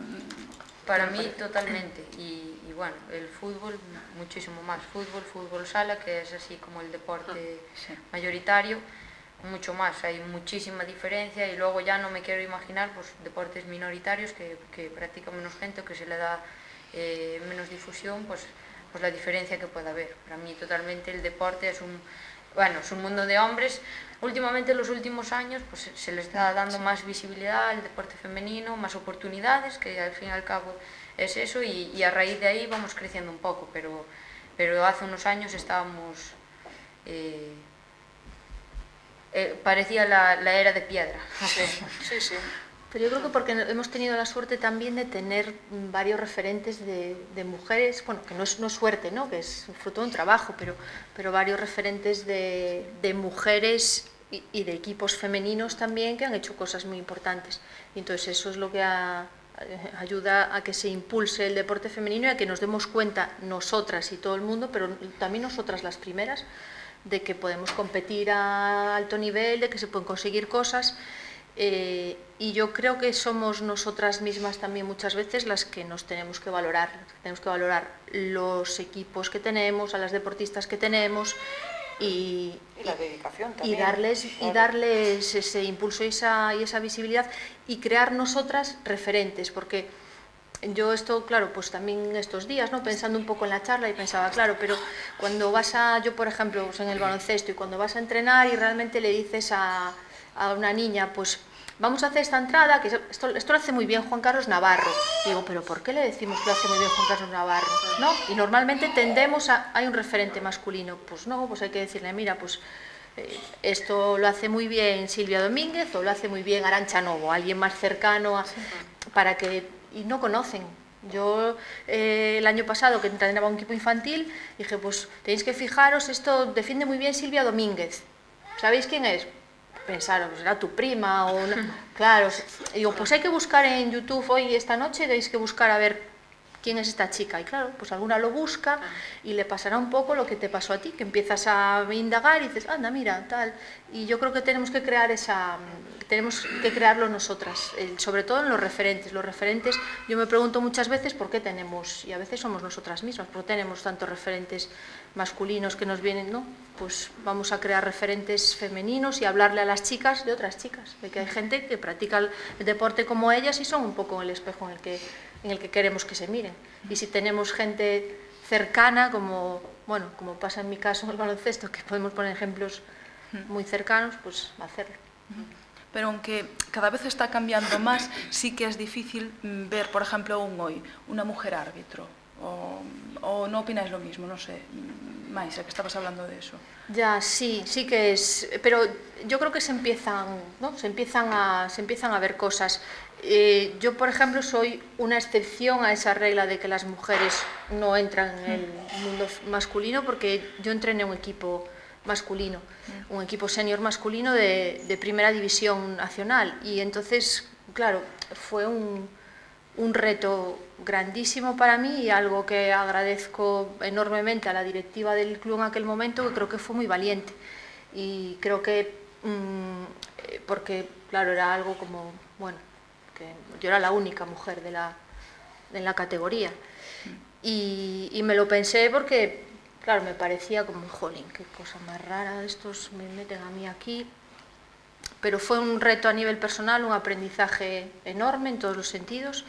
Para mí totalmente. Y bueno, el fútbol muchísimo más. Fútbol sala, que es así como el deporte sí. mayoritario, mucho más. Hay muchísima diferencia y luego ya no me quiero imaginar pues, deportes minoritarios que practica menos gente o que se le da menos difusión, pues la diferencia que pueda haber. Para mí totalmente el deporte es un mundo de hombres. Últimamente, en los últimos años, pues se le está dando más visibilidad al deporte femenino, más oportunidades, que al fin y al cabo es eso, y a raíz de ahí vamos creciendo un poco, pero hace unos años estábamos... parecía la era de piedra. Sí, sí. Pero yo creo que porque hemos tenido la suerte también de tener varios referentes de mujeres, bueno, que no es suerte, ¿no? Que es fruto de un trabajo, pero varios referentes de mujeres y de equipos femeninos también que han hecho cosas muy importantes. Y entonces eso es lo que ayuda a que se impulse el deporte femenino y a que nos demos cuenta nosotras y todo el mundo, pero también nosotras las primeras, de que podemos competir a alto nivel, de que se pueden conseguir cosas. Y yo creo que somos nosotras mismas también muchas veces las que nos tenemos que valorar los equipos que tenemos, a las deportistas que tenemos y la dedicación y también. darles ese impulso y esa visibilidad y crear nosotras referentes, porque yo esto, claro, pues también estos días, ¿no? Pensando un poco en la charla y pensaba, claro, pero cuando yo por ejemplo, pues en el baloncesto y cuando vas a entrenar y realmente le dices a una niña, pues vamos a hacer esta entrada, que esto lo hace muy bien Juan Carlos Navarro. Digo, pero ¿por qué le decimos que lo hace muy bien Juan Carlos Navarro? ¿No? Y normalmente tendemos hay un referente masculino. Pues no, pues hay que decirle, mira, pues esto lo hace muy bien Silvia Domínguez o lo hace muy bien Arantxa Novo, alguien más cercano para que... Y no conocen. Yo el año pasado que entrenaba un equipo infantil dije, pues tenéis que fijaros, esto defiende muy bien Silvia Domínguez. ¿Sabéis quién es? Pensaron, pues era tu prima o no. Claro, digo, pues hay que buscar en YouTube hoy, esta noche, tenéis que buscar a ver quién es esta chica. Y claro, pues alguna lo busca y le pasará un poco lo que te pasó a ti, que empiezas a indagar y dices, anda, mira, tal. Y yo creo que tenemos que crearlo nosotras, sobre todo en los referentes. Los referentes, yo me pregunto muchas veces por qué tenemos, y a veces somos nosotras mismas, por qué tenemos tantos referentes masculinos que nos vienen, ¿no? Pues vamos a crear referentes femeninos y hablarle a las chicas de otras chicas, de que hay gente que practica el deporte como ellas y son un poco el espejo en el que queremos que se miren. Y si tenemos gente cercana, como pasa en mi caso en el baloncesto, que podemos poner ejemplos muy cercanos, pues hacerlo. Pero aunque cada vez está cambiando más, sí que es difícil ver, por ejemplo, aún hoy, una mujer árbitro. O no opináis lo mismo, no sé, Maisa, que estabas hablando de eso. Ya, sí que es, pero yo creo que se empiezan a ver cosas. Yo, por ejemplo, soy una excepción a esa regla de que las mujeres no entran en el mundo masculino, porque yo entrené un equipo masculino, un equipo senior masculino de primera división nacional, y entonces, claro, fue un reto grandísimo para mí y algo que agradezco enormemente a la directiva del club en aquel momento, que creo que fue muy valiente. Y creo que porque, claro, era algo como, bueno, que yo era la única mujer de la categoría. Y me lo pensé porque, claro, me parecía como, jolín, qué cosa más rara, estos me meten a mí aquí. Pero fue un reto a nivel personal, un aprendizaje enorme en todos los sentidos.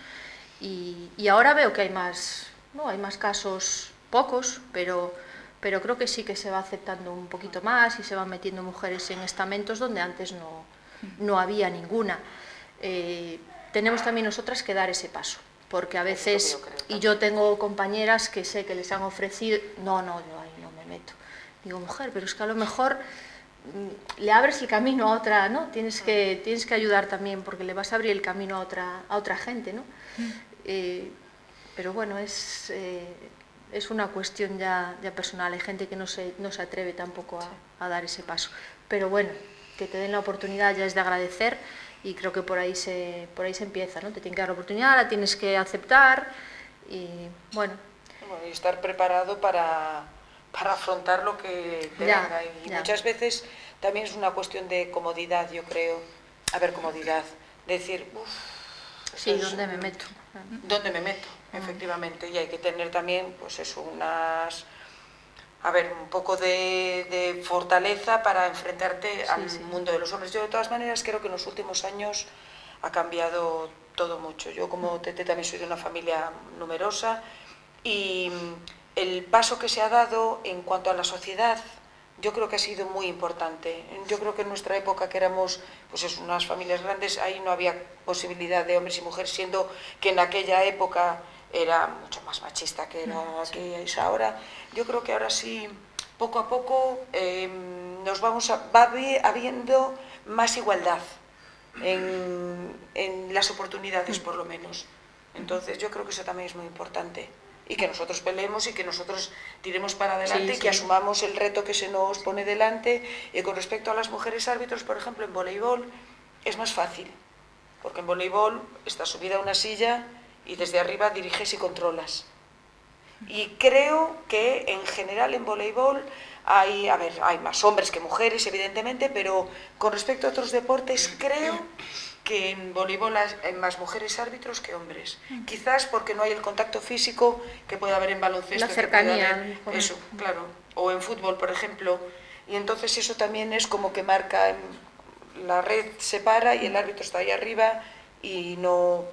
Y ahora veo que hay más, ¿no? Hay más casos, pocos, pero creo que sí que se va aceptando un poquito más y se van metiendo mujeres en estamentos donde antes no había ninguna. Tenemos también nosotras que dar ese paso, porque a veces, y yo tengo compañeras que sé que les han ofrecido, no, ahí no me meto. Digo, mujer, pero es que a lo mejor le abres el camino a otra, ¿no? Tienes que ayudar también, porque le vas a abrir el camino a otra gente, ¿no? Pero bueno, es una cuestión ya personal. Hay gente que no se atreve tampoco a dar ese paso. Pero bueno, que te den la oportunidad ya es de agradecer, y creo que por ahí se empieza, ¿no? Te tienen que dar la oportunidad, la tienes que aceptar y bueno. Y estar preparado para afrontar lo que te venga. Y muchas veces también es una cuestión de comodidad, yo creo. A ver, comodidad. Decir, sí, ¿dónde me meto? ¿Dónde me meto? Efectivamente. Y hay que tener también, pues eso, un poco de fortaleza para enfrentarte al mundo de los hombres. Yo, de todas maneras, creo que en los últimos años ha cambiado todo mucho. Yo, como Tete, también soy de una familia numerosa, y el paso que se ha dado en cuanto a la sociedad, yo creo que ha sido muy importante. Yo creo que en nuestra época, que éramos pues unas familias grandes, ahí no había posibilidad de hombres y mujeres, siendo que en aquella época era mucho más machista que es ahora. Yo creo que ahora sí, poco a poco, va habiendo más igualdad en las oportunidades, por lo menos. Entonces yo creo que eso también es muy importante. Y que nosotros peleemos y que nosotros tiremos para adelante, y que asumamos el reto que se nos pone delante. Y con respecto a las mujeres árbitros, por ejemplo, en voleibol es más fácil, porque en voleibol estás subida a una silla y desde arriba diriges y controlas. Y creo que en general en voleibol hay más hombres que mujeres, evidentemente, pero con respecto a otros deportes creo que en voleibol hay más mujeres árbitros que hombres. Quizás porque no hay el contacto físico que puede haber en baloncesto. La cercanía. Eso, claro. O en fútbol, por ejemplo. Y entonces eso también es como que marca, la red se para y el árbitro está ahí arriba y no...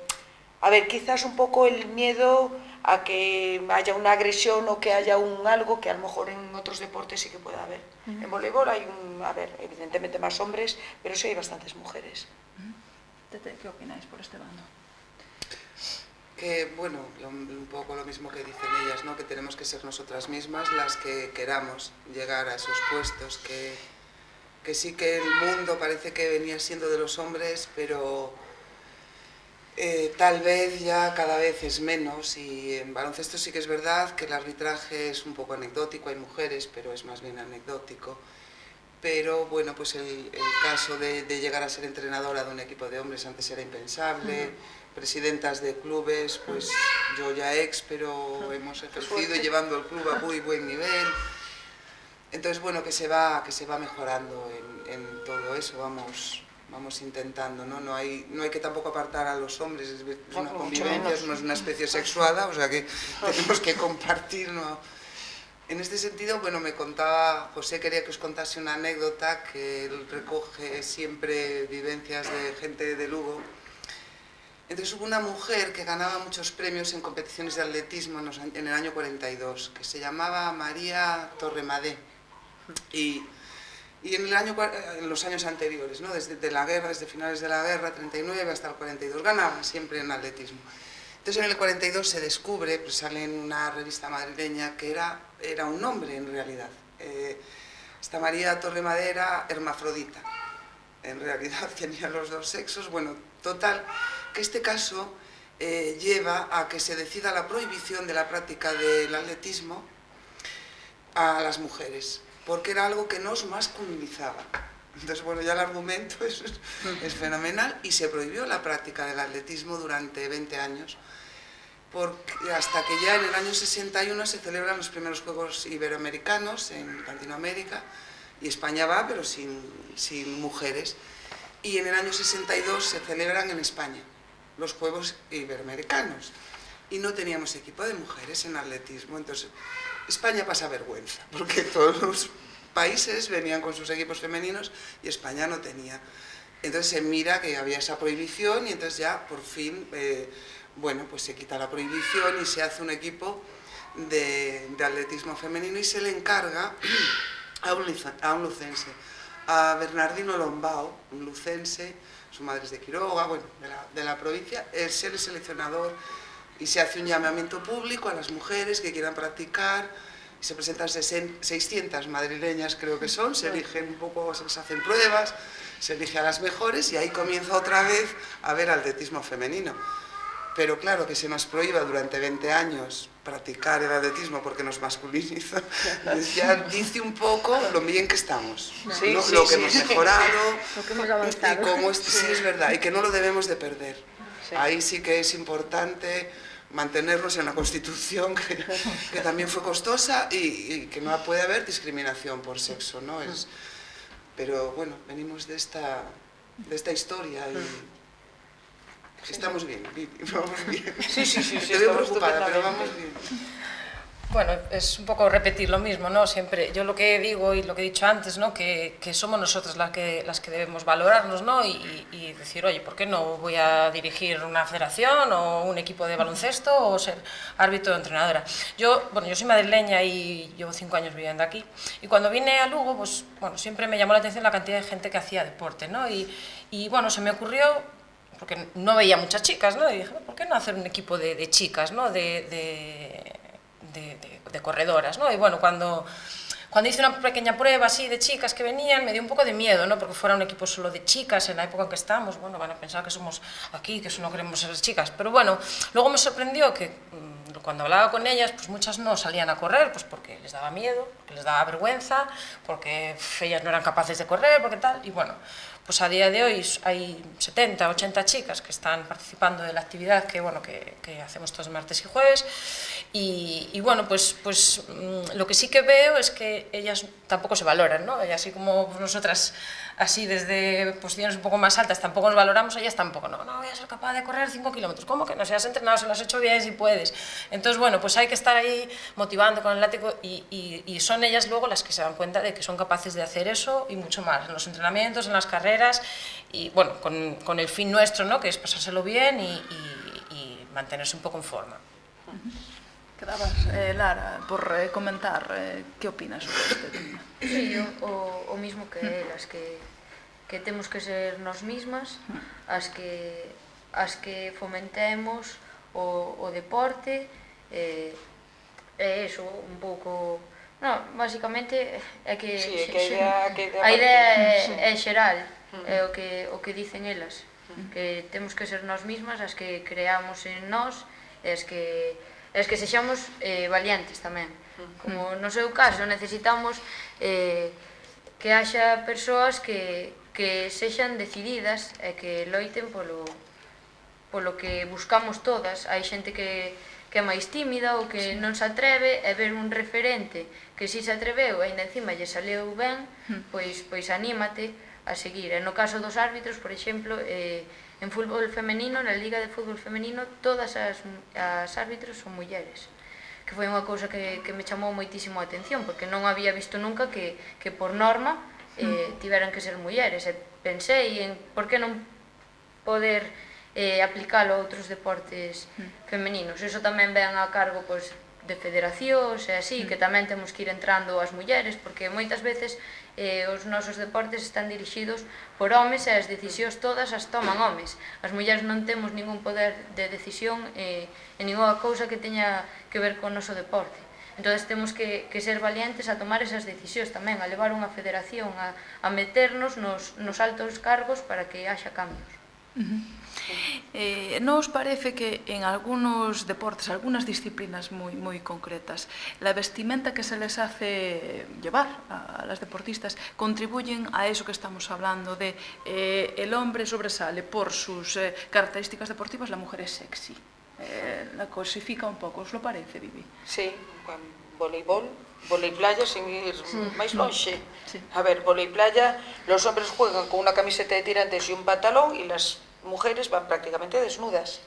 A ver, quizás un poco el miedo a que haya una agresión o que haya algo que a lo mejor en otros deportes sí que pueda haber. En voleibol hay evidentemente más hombres, pero sí hay bastantes mujeres. ¿Qué opináis por este bando? Que, bueno, un poco lo mismo que dicen ellas, ¿no? Que tenemos que ser nosotras mismas las que queramos llegar a esos puestos, que sí que el mundo parece que venía siendo de los hombres, pero tal vez ya cada vez es menos. Y en baloncesto sí que es verdad que el arbitraje es un poco anecdótico, hay mujeres, pero es más bien anecdótico. Pero bueno, pues el caso de llegar a ser entrenadora de un equipo de hombres antes era impensable, presidentas de clubes, pues yo ya pero hemos ejercido llevando el club a muy buen nivel. Entonces, bueno, que se va mejorando en todo eso, vamos intentando, ¿no? No hay que tampoco apartar a los hombres, es una convivencia, no es una especie sexuada, o sea que tenemos que compartir, ¿no? En este sentido, bueno, me contaba, José quería que os contase una anécdota, que él recoge siempre vivencias de gente de Lugo. Entonces hubo una mujer que ganaba muchos premios en competiciones de atletismo en el año 42, que se llamaba María Torremadé. Y en los años anteriores, ¿no? Desde la guerra, desde finales de la guerra, 39 hasta el 42, ganaba siempre en atletismo. Entonces en el 42 se descubre, pues sale en una revista madrileña, que era un hombre en realidad. Esta María Torremadé era hermafrodita, en realidad tenía los dos sexos. Bueno, total, que este caso lleva a que se decida la prohibición de la práctica del atletismo a las mujeres, porque era algo que nos masculinizaba. Entonces, bueno, ya el argumento es fenomenal, y se prohibió la práctica del atletismo durante 20 años, porque hasta que ya en el año 61 se celebran los primeros Juegos Iberoamericanos en Latinoamérica, y España va, pero sin mujeres. y en el año 62 se celebran en España los Juegos Iberoamericanos y no teníamos equipo de mujeres en atletismo. Entonces España pasa vergüenza porque todos los países venían con sus equipos femeninos y España no tenía. Entonces se mira que había esa prohibición y entonces ya por fin, bueno, pues se quita la prohibición y se hace un equipo de atletismo femenino y se le encarga a un lucense, a Bernardino Lombao, un lucense, su madre es de Quiroga, bueno, de la provincia, es el seleccionador y se hace un llamamiento público a las mujeres que quieran practicar. Se presentan 600 madrileñas, creo que son, se eligen un poco, se les hacen pruebas, se elige a las mejores y ahí comienza otra vez a haber atletismo femenino. Pero claro, que se nos prohíba durante 20 años practicar el atletismo porque nos masculiniza, ya dice un poco lo bien que estamos, sí, ¿no? Sí, lo que sí, hemos mejorado, lo que hemos avanzado. y cómo sí es verdad, y que no lo debemos de perder. Sí. Ahí sí que es importante mantenernos en la Constitución, que también fue costosa, y que no puede haber discriminación por sexo, ¿no? Pero bueno, venimos de esta historia y estamos bien, vamos bien. Sí, Estoy preocupada, pero vamos bien. Bueno, es un poco repetir lo mismo, ¿no? Siempre, yo lo que digo y lo que he dicho antes, ¿no? Que somos nosotras las que debemos valorarnos, ¿no? Y decir, oye, ¿por qué no voy a dirigir una federación o un equipo de baloncesto o ser árbitro o entrenadora? Yo soy madrileña y llevo 5 años viviendo aquí. Y cuando vine a Lugo, pues, bueno, siempre me llamó la atención la cantidad de gente que hacía deporte, ¿no? Y bueno, se me ocurrió, porque no veía muchas chicas, ¿no? Y dije, ¿por qué no hacer un equipo de chicas, ¿no? De corredoras, ¿no? Y bueno, cuando hice una pequeña prueba así de chicas que venían, me dio un poco de miedo, ¿no? Porque fuera un equipo solo de chicas en la época en que estamos, bueno, van a pensar que somos aquí, que solo queremos ser chicas, pero bueno, luego me sorprendió que cuando hablaba con ellas, pues muchas no salían a correr, pues porque les daba miedo, porque les daba vergüenza, porque ellas no eran capaces de correr, porque tal, y bueno, pues a día de hoy hay 70, 80 chicas que están participando de la actividad que hacemos todos martes y jueves y bueno, pues lo que sí que veo es que ellas tampoco se valoran, ¿no? Y así como nosotras, así desde posiciones un poco más altas tampoco nos valoramos, ellas tampoco, no voy a ser capaz de correr 5 kilómetros, ¿cómo que no? Si has entrenado, se lo has hecho bien, si puedes. Entonces, bueno, pues hay que estar ahí motivando con el látigo y son ellas luego las que se dan cuenta de que son capaces de hacer eso y mucho más, en los entrenamientos, en las carreras, y bueno, con el fin nuestro, ¿no? Que es pasárselo bien y mantenerse un poco en forma. Quedabas, Lara, por comentar, que opinas sobre este tema? Sí, yo o mismo que elas, que temos que ser nós mismas as que fomentemos o deporte, eso, un pouco... No, basicamente é que Sí, é que a idea é xeral, é o que dicen elas, que temos que ser nós mismas as que creamos en nós e as que sexamos valientes tamén. Como no seu caso necesitamos que haxa persoas que sexan decididas e que loiten polo que buscamos todas. Hai xente que é máis tímida ou que non se atreve, e ver un referente que si se atreveu e ainda encima lle saleu ben, pois anímate a seguir. E no caso dos árbitros, por exemplo, en fútbol femenino, na Liga de Fútbol Femenino, todas as árbitros son mulleres, que foi unha cousa que me chamou moitísimo a atención, porque non había visto nunca que por norma tiveran que ser mulleres, e pensei en por que non poder aplicalo a outros deportes femeninos. Iso tamén ven a cargo de federacións e así, que tamén temos que ir entrando as mulleres, porque moitas veces os nosos deportes están dirixidos por homes e as decisións todas as toman homes. As mulleres non temos ningún poder de decisión en ninguna cousa que teña que ver con o noso deporte. Entón temos que ser valientes a tomar esas decisións tamén, a levar unha federación, a meternos nos altos cargos para que haxa cambios. Nos parece que en algunos deportes, algunas disciplinas muy concretas, la vestimenta que se les hace llevar a las deportistas contribuyen a eso que estamos hablando de el hombre sobresale por sus características deportivas, la mujer es sexy. La cosifica un pouco, os lo parece, Vivi? Sí, voleibol, volei playa, sin ir máis lonxe. Sí. A ver, volei playa, los hombres juegan con una camiseta de tirantes y un pantalón y las mujeres van prácticamente desnudas.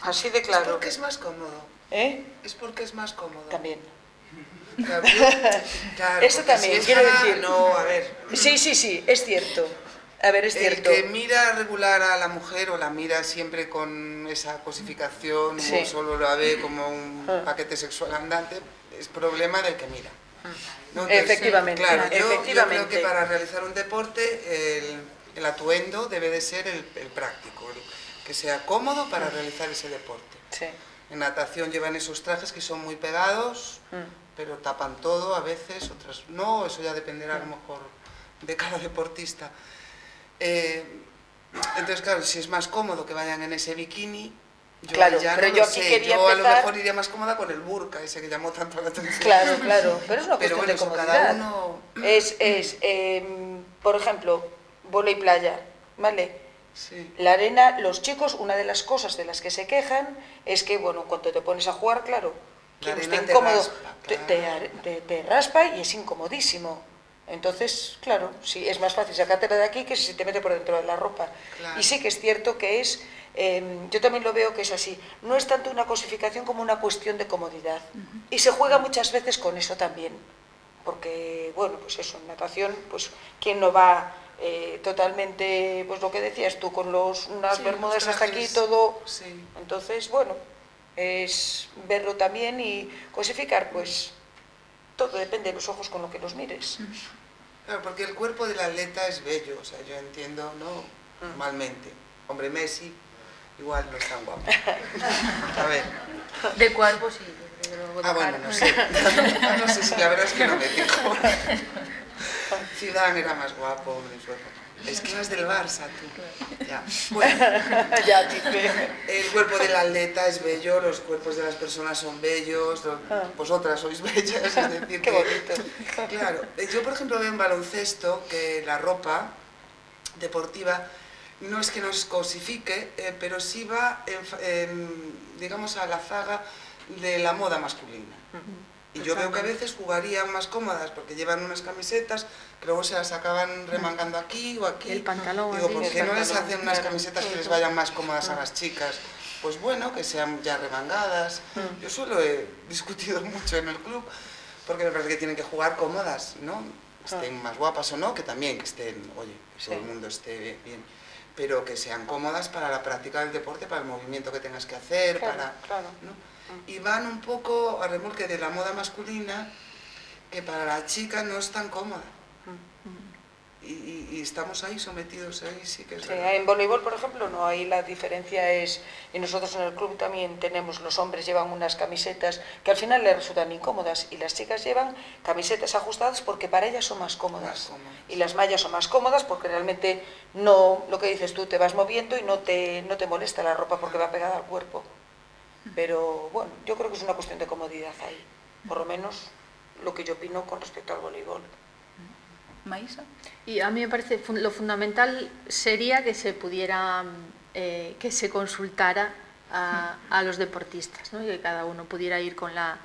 Así de Es claro. porque es más cómodo. Es porque es más cómodo. También. Claro, Eso porque también, si es quiero para- decir. No, a ver. Sí, es cierto. A ver, es El cierto. que mira regular a la mujer o la mira siempre con esa cosificación Sí. o solo la ve como un paquete sexual andante, es problema del que mira. ¿No? Entonces, Efectivamente, claro, yo efectivamente. creo que para realizar un deporte el atuendo debe de ser el práctico, que sea cómodo para realizar ese deporte. Sí. En natación llevan esos trajes que son muy pegados, pero tapan todo a veces, otras no, eso ya dependerá a lo mejor de cada deportista. Entonces, claro, si es más cómodo que vayan en ese bikini, yo Claro, ya pero no yo lo aquí sé. quería Yo a lo empezar- mejor iría más cómoda con el burka, ese que llamó tanto la atención. Claro, pero es una Pero cuestión bueno, de eso comodidad. cada uno... Por ejemplo, volei playa, ¿vale? Sí. La arena, los chicos, una de las cosas de las que se quejan es que, bueno, cuando te pones a jugar, claro, La quien arena esté te incómodo raspa, te raspa y es incomodísimo. Entonces, claro, sí, es más fácil sacártela de aquí que si se te mete por dentro de la ropa. Claro. Y sí que es cierto que es, yo también lo veo que es así, no es tanto una cosificación como una cuestión de comodidad. Y se juega muchas veces con eso también, porque, bueno, pues eso, en natación, pues, ¿quién no va totalmente, pues lo que decías tú, con unas Sí, bermudas los hasta aquí, trajes, todo? sí. Entonces, bueno, es verlo también y cosificar, pues, todo depende de los ojos con lo que los mires. Claro, porque el cuerpo del atleta es bello, o sea, yo entiendo, ¿no? Normalmente. Hombre, Messi igual no es tan guapo. A ver. De cuerpo sí, pero luego de Ah, bueno, cara. no sé. No sé si la verdad es que no me fijo. Zidane era más guapo, hombre, es que eras del Barça, tú. Ya. Bueno, Ya, dice. el cuerpo del atleta es bello, los cuerpos de las personas son bellos, vosotras sois bellas, es decir, Qué que... bonito. Claro, yo por ejemplo veo en baloncesto que la ropa deportiva no es que nos cosifique, pero sí va, digamos, a la zaga de la moda masculina. Y yo veo que a veces jugarían más cómodas porque llevan unas camisetas que luego se las acaban remangando aquí o aquí. El pantalón Digo, aquí, ¿por el qué no les pantalón, hacen unas claro. camisetas que les vayan más cómodas a las chicas? Pues bueno, que sean ya remangadas. Yo solo he discutido mucho en el club porque me parece que tienen que jugar cómodas, ¿no? Estén más guapas o no, que también que estén, oye, que todo el mundo esté bien, pero que sean cómodas para la práctica del deporte, para el movimiento que tengas que hacer, Claro, para... claro. ¿no? Y van un poco a remolque de la moda masculina, que para la chica no es tan cómoda. Y estamos ahí sometidos ahí, sí que es Sí, verdad. en voleibol, por ejemplo, no, ahí la diferencia es, y nosotros en el club también tenemos, los hombres llevan unas camisetas que al final les resultan incómodas y las chicas llevan camisetas ajustadas porque para ellas son más cómodas. Más cómodas. Y las mallas son más cómodas porque realmente no, lo que dices tú, te vas moviendo y no te molesta la ropa porque va pegada al cuerpo. Pero bueno, yo creo que es una cuestión de comodidad ahí, por lo menos lo que yo opino con respecto al voleibol. Maísa? Y a mí me parece lo fundamental sería que se pudiera, que se consultara a los deportistas, ¿no? Y que cada uno pudiera ir con la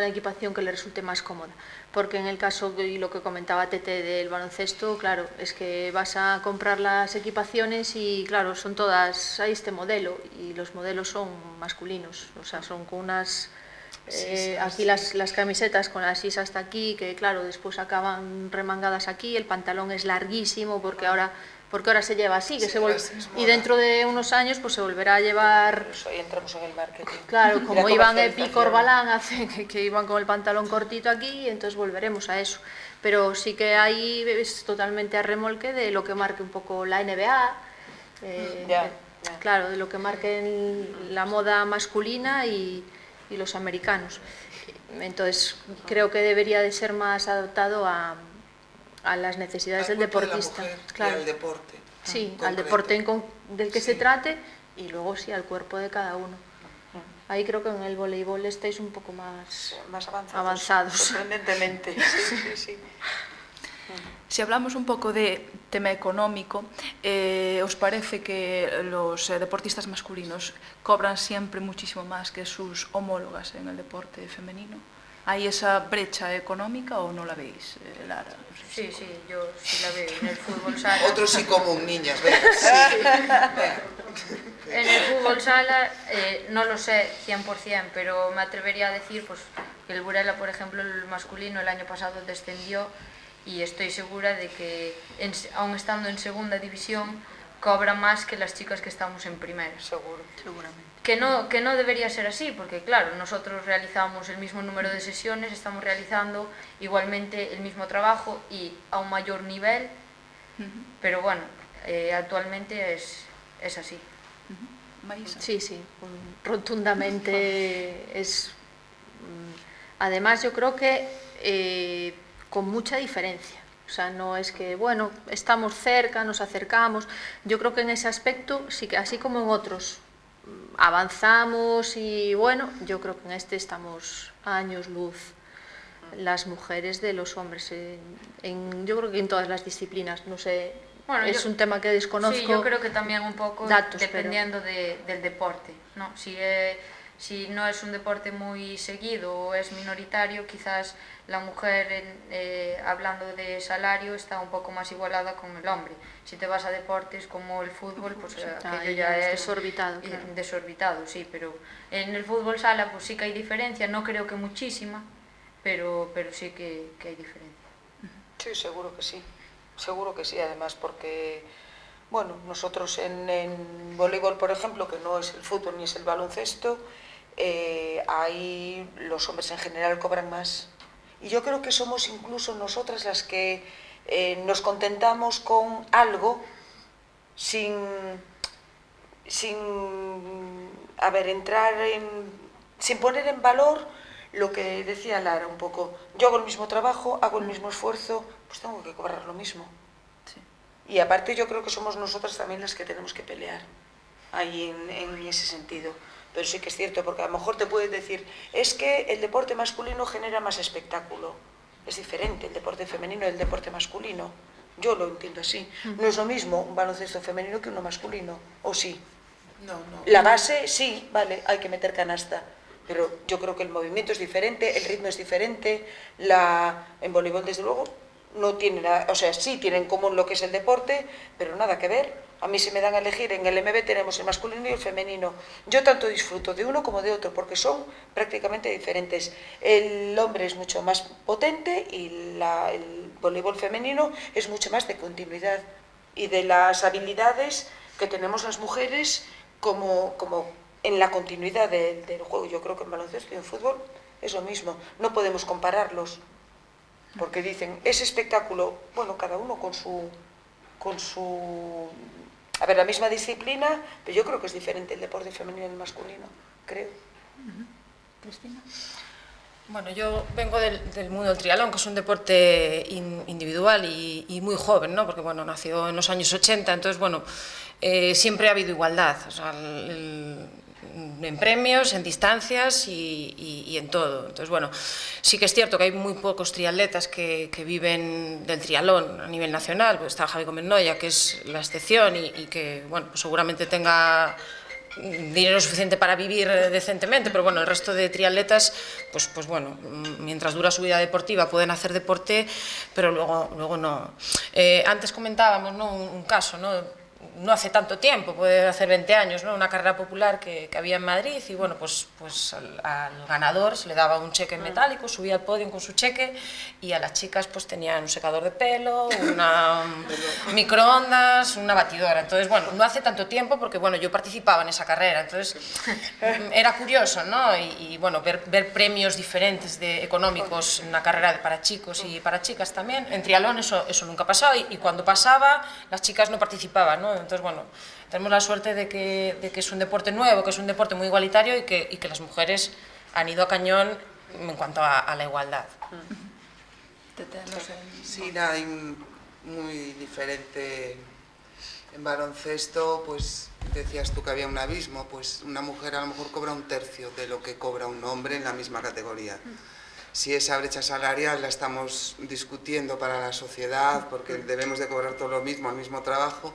equipación que le resulte más cómoda. Porque en el caso, y lo que comentaba Tete del baloncesto, claro, es que vas a comprar las equipaciones y claro, son todas, hay este modelo y los modelos son masculinos, o sea, son con unas... aquí las camisetas con las is hasta aquí, que claro, después acaban remangadas aquí, el pantalón es larguísimo porque ahora se lleva así, que Sí, es moda. y dentro de unos años pues se volverá a llevar, Por eso ahí entramos en el marketing. claro, Y la como iban Epi comercialización. Corbalán, que iban con el pantalón cortito aquí, entonces volveremos a eso. Pero sí que ahí es totalmente a remolque de lo que marque un poco la NBA, Ya. claro, de lo que marque la moda masculina y los americanos. Entonces creo que debería de ser más adaptado a las necesidades Al del cuerpo de la deportista. mujer y Claro. al deporte. Sí, concreto. al deporte del que se Sí. trate y luego sí al cuerpo de cada uno. Ahí creo que en el voleibol estáis un poco más Más avanzados. avanzados. Sorprendentemente. Sí, sí, sí. Si hablamos un poco de tema económico, ¿os parece que los deportistas masculinos cobran siempre muchísimo más que sus homólogas en el deporte femenino? ¿Hay esa brecha económica o no la veis, Lara? No sé. Sí, yo sí la veo. En el fútbol sala... Otro sí común, niñas, venga. En el fútbol sala no lo sé 100%, pero me atrevería a decir pues, que el Burela, por ejemplo, el masculino el año pasado descendió y estoy segura de que, aun estando en segunda división, cobra más que las chicas que estamos en primera. Seguro, seguramente. Que no debería ser así, porque claro, nosotros realizamos el mismo número de sesiones, estamos realizando igualmente el mismo trabajo y a un mayor nivel, pero bueno, actualmente es así. Maísa. Sí, rotundamente es... Además, yo creo que con mucha diferencia. O sea, no es que, bueno, estamos cerca, nos acercamos. Yo creo que en ese aspecto, sí que así como en otros, avanzamos y, bueno, yo creo que en este estamos a años luz las mujeres de los hombres. Yo creo que en todas las disciplinas, no sé... Bueno, es un tema que desconozco. Sí, yo creo que también un poco datos, dependiendo del deporte, ¿no? Si no es un deporte muy seguido o es minoritario, quizás la mujer, hablando de salario, está un poco más igualada con el hombre. Si te vas a deportes como el fútbol, pues aquello ya es desorbitado, claro. Desorbitado, sí, pero en el fútbol sala pues sí que hay diferencia, no creo que muchísima, pero sí que hay diferencia. Sí, seguro que sí. Seguro que sí, además, porque, bueno, nosotros en voleibol, por ejemplo, que no es el fútbol ni es el baloncesto, ahí los hombres en general cobran más. Y yo creo que somos incluso nosotras las que nos contentamos con algo sin poner en valor lo que decía Lara un poco. Yo hago el mismo trabajo, hago el mismo esfuerzo, pues tengo que cobrar lo mismo. Sí. Y aparte yo creo que somos nosotras también las que tenemos que pelear ahí en ese sentido. Pero sí que es cierto, porque a lo mejor te puedes decir, es que el deporte masculino genera más espectáculo. Es diferente el deporte femenino del deporte masculino. Yo lo entiendo así. No es lo mismo un baloncesto femenino que uno masculino, ¿o sí? No. La base, sí, vale, hay que meter canasta. Pero yo creo que el movimiento es diferente, el ritmo es diferente. En voleibol, desde luego, no tiene nada, o sea, sí tienen en común lo que es el deporte, pero nada que ver. A mí, si me dan a elegir, en el MB tenemos el masculino y el femenino. Yo tanto disfruto de uno como de otro, porque son prácticamente diferentes. El hombre es mucho más potente y el voleibol femenino es mucho más de continuidad y de las habilidades que tenemos las mujeres como en la continuidad del juego. Yo creo que en baloncesto y en fútbol es lo mismo. No podemos compararlos, porque dicen, ese espectáculo, bueno, cada uno con su... A ver, la misma disciplina, pero yo creo que es diferente el deporte femenino y el masculino, creo. Cristina. Bueno, yo vengo del mundo del triatlón, que es un deporte individual y muy joven, ¿no? Porque, bueno, nació en los años 80, entonces, bueno, siempre ha habido igualdad, o sea, en premios, en distancias y en todo. Entonces, bueno, sí que es cierto que hay muy pocos triatletas que viven del triatlón a nivel nacional. Pues está Javi Gómez Noya, que es la excepción y que, bueno, pues seguramente tenga dinero suficiente para vivir decentemente, pero bueno, el resto de triatletas, pues bueno, mientras dura su vida deportiva pueden hacer deporte, pero luego no. Antes comentábamos, ¿no?, un caso, ¿no?, no hace tanto tiempo, puede hacer 20 años, ¿no?, una carrera popular que había en Madrid y bueno, pues al ganador se le daba un cheque metálico, subía al podio con su cheque y a las chicas pues tenían un secador de pelo, una microondas, una batidora. Entonces, bueno, no hace tanto tiempo porque bueno, yo participaba en esa carrera, entonces era curioso, ¿no?, y bueno, ver premios diferentes económicos en una carrera para chicos y para chicas también. En triatlón eso nunca ha pasado y cuando pasaba las chicas no participaban, ¿no? Entonces, bueno, tenemos la suerte de que es un deporte nuevo, que es un deporte muy igualitario y que las mujeres han ido a cañón en cuanto a la igualdad. Sí, nada, muy diferente. En baloncesto, pues decías tú que había un abismo, pues una mujer a lo mejor cobra un tercio de lo que cobra un hombre en la misma categoría. si esa brecha salarial la estamos discutiendo para la sociedad, porque debemos de cobrar todo lo mismo, el mismo trabajo.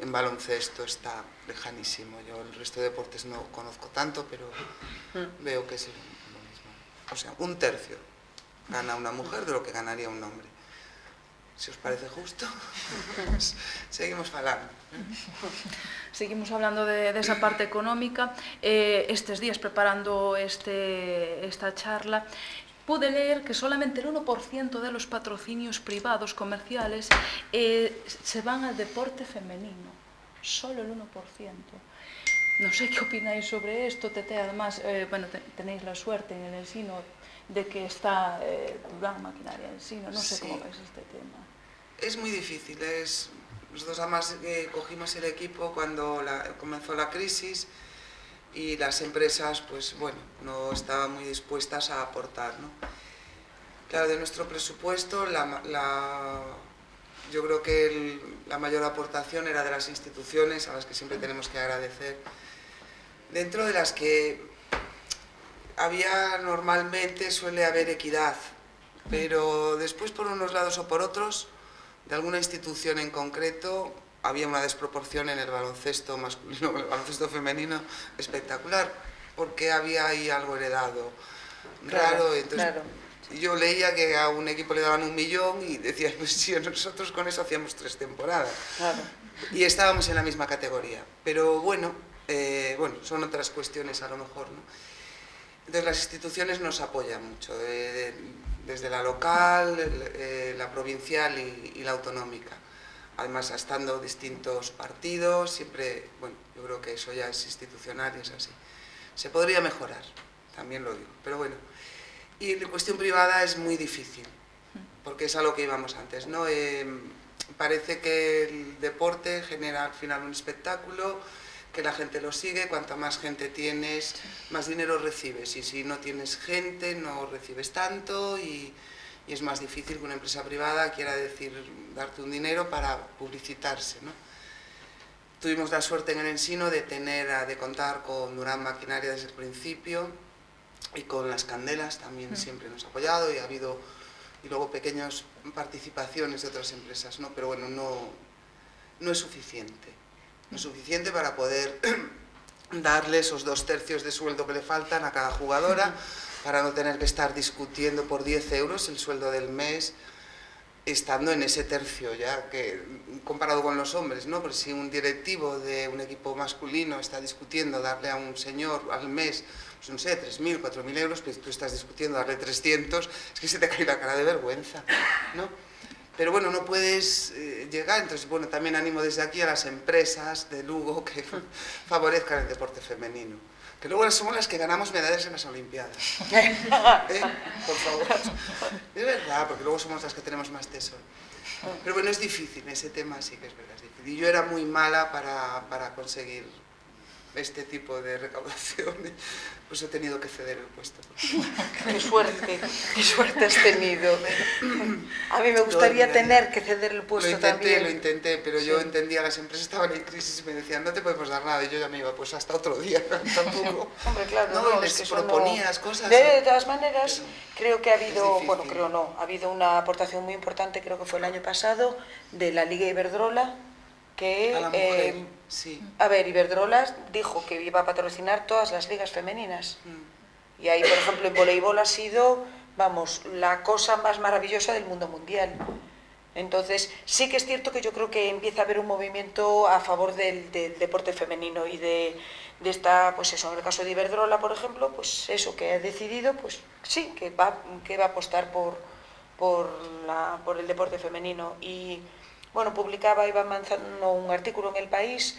En baloncesto está lejanísimo. Yo el resto de deportes no conozco tanto, pero veo que es lo mismo. O sea, 1/3 gana una mujer de lo que ganaría un hombre. Si os parece justo, pues seguimos falando. Seguimos hablando de esa parte económica. Estes días, preparando esta charla, pude leer que solamente el 1% de los patrocinios privados comerciales se van al deporte femenino. Solo el 1%. No sé qué opináis sobre esto, Tete. Además, bueno, tenéis la suerte en el Ensino de que está Durán Maquinaria Ensino. No sé cómo veis este tema. Es muy difícil. Nosotros además cogimos el equipo cuando comenzó la crisis y las empresas, pues bueno, no estaban muy dispuestas a aportar, ¿no? Claro, de nuestro presupuesto, yo creo que la mayor aportación era de las instituciones, a las que siempre tenemos que agradecer, dentro de las que normalmente suele haber equidad, pero después por unos lados o por otros, de alguna institución en concreto, había una desproporción en el baloncesto masculino, el baloncesto femenino espectacular, porque había ahí algo heredado raro. Entonces, yo leía que a un equipo le daban 1 millón y decía, pues sí, nosotros con eso hacíamos 3 temporadas. Y estábamos en la misma categoría. Pero bueno, son otras cuestiones a lo mejor, ¿no? Entonces las instituciones nos apoyan mucho, desde la local, la provincial y la autonómica. Además, estando distintos partidos, siempre, bueno, yo creo que eso ya es institucional y es así. Se podría mejorar, también lo digo, pero bueno. Y la cuestión privada es muy difícil, porque es a lo que íbamos antes, ¿no? Parece que el deporte genera al final un espectáculo, que la gente lo sigue, cuanta más gente tienes, más dinero recibes, y si no tienes gente no recibes tanto, y es más difícil que una empresa privada quiera darte un dinero para publicitarse, ¿no? Tuvimos la suerte en el Ensino de contar con Durán Maquinaria desde el principio, y con las Candelas también siempre nos ha apoyado, y luego pequeñas participaciones de otras empresas, ¿no? Pero bueno, no es suficiente. No es suficiente para poder darle esos 2/3 de sueldo que le faltan a cada jugadora, para no tener que estar discutiendo por 10 euros el sueldo del mes, estando en ese tercio ya, que comparado con los hombres, ¿no? Porque si un directivo de un equipo masculino está discutiendo darle a un señor al mes, pues no sé, 3.000, 4.000 euros, pues tú estás discutiendo darle 300, es que se te cae la cara de vergüenza, ¿no? Pero bueno, no puedes llegar, entonces bueno, también animo desde aquí a las empresas de Lugo que favorezcan el deporte femenino, que luego somos las que ganamos medallas en las Olimpiadas. Por favor. Es verdad, porque luego somos las que tenemos más tesoro. Pero bueno, es difícil, ese tema sí que es verdad, es difícil. Y yo era muy mala para conseguir este tipo de recaudaciones, pues he tenido que ceder el puesto. Qué suerte has tenido. A mí me gustaría tener que ceder el puesto también. Lo intenté, pero yo entendía, las empresas estaban en crisis y me decían, no te podemos dar nada, y yo ya me iba, pues hasta otro día, tampoco. Hombre, claro, no, les proponías cosas. De todas maneras, creo que ha habido, ha habido una aportación muy importante, creo que fue el año pasado, de la Liga Iberdrola, que, a la mujer, sí. A ver, Iberdrola dijo que iba a patrocinar todas las ligas femeninas. Y ahí, por ejemplo, en voleibol ha sido, vamos, la cosa más maravillosa del mundo mundial. Entonces, sí que es cierto que yo creo que empieza a haber un movimiento a favor del deporte femenino y de esta, pues eso, en el caso de Iberdrola, por ejemplo, pues eso, que ha decidido, pues sí, que va a apostar por el deporte femenino. Y bueno, publicaba Iván Manzano un artículo en El País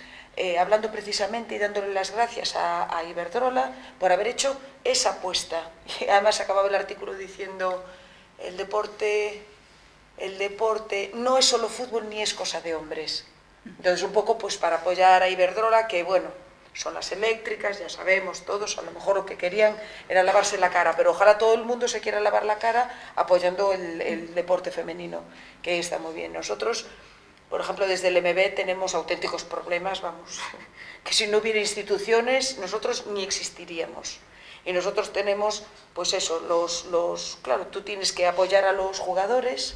hablando precisamente y dándole las gracias a Iberdrola por haber hecho esa apuesta. Y además acababa el artículo diciendo, el deporte no es solo fútbol ni es cosa de hombres. Entonces un poco pues para apoyar a Iberdrola, que bueno, son las eléctricas, ya sabemos todos, a lo mejor lo que querían era lavarse la cara, pero ojalá todo el mundo se quiera lavar la cara apoyando el deporte femenino, que está muy bien. Nosotros Por ejemplo, desde el MB tenemos auténticos problemas, vamos, que si no hubiera instituciones nosotros ni existiríamos. Y nosotros tenemos, pues eso, claro, tú tienes que apoyar a los jugadores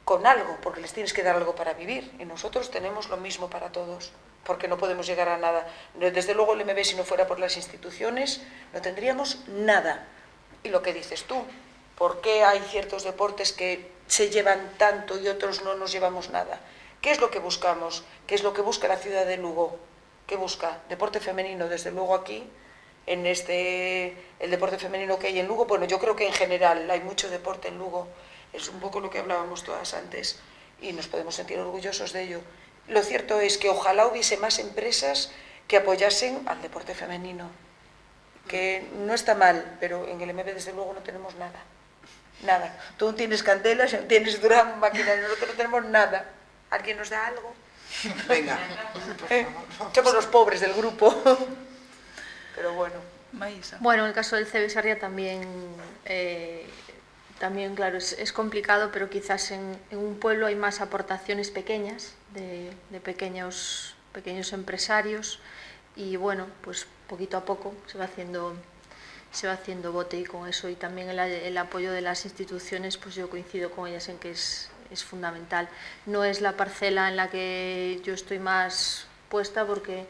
con algo, porque les tienes que dar algo para vivir. Y nosotros tenemos lo mismo para todos, porque no podemos llegar a nada. Desde luego el MB, si no fuera por las instituciones, no tendríamos nada. Y lo que dices tú, ¿por qué hay ciertos deportes que se llevan tanto y otros no nos llevamos nada? ¿Qué es lo que buscamos? ¿Qué es lo que busca la ciudad de Lugo? ¿Qué busca? Deporte femenino, desde luego aquí, el deporte femenino que hay en Lugo, bueno, yo creo que en general hay mucho deporte en Lugo, es un poco lo que hablábamos todas antes, y nos podemos sentir orgullosos de ello. Lo cierto es que ojalá hubiese más empresas que apoyasen al deporte femenino, que no está mal, pero en el MB desde luego no tenemos nada. Nada. Tú tienes candelas, tienes Durán, maquinaria, nosotros no tenemos nada. ¿Alguien nos da algo? Venga, Somos los pobres del grupo. Pero bueno. Maísa. Bueno, en el caso del CB Sarria también, claro, es complicado, pero quizás en un pueblo hay más aportaciones pequeñas de pequeños empresarios y bueno, pues poquito a poco se va haciendo bote, y con eso y también el apoyo de las instituciones, pues yo coincido con ellas en que es fundamental. No es la parcela en la que yo estoy más puesta, porque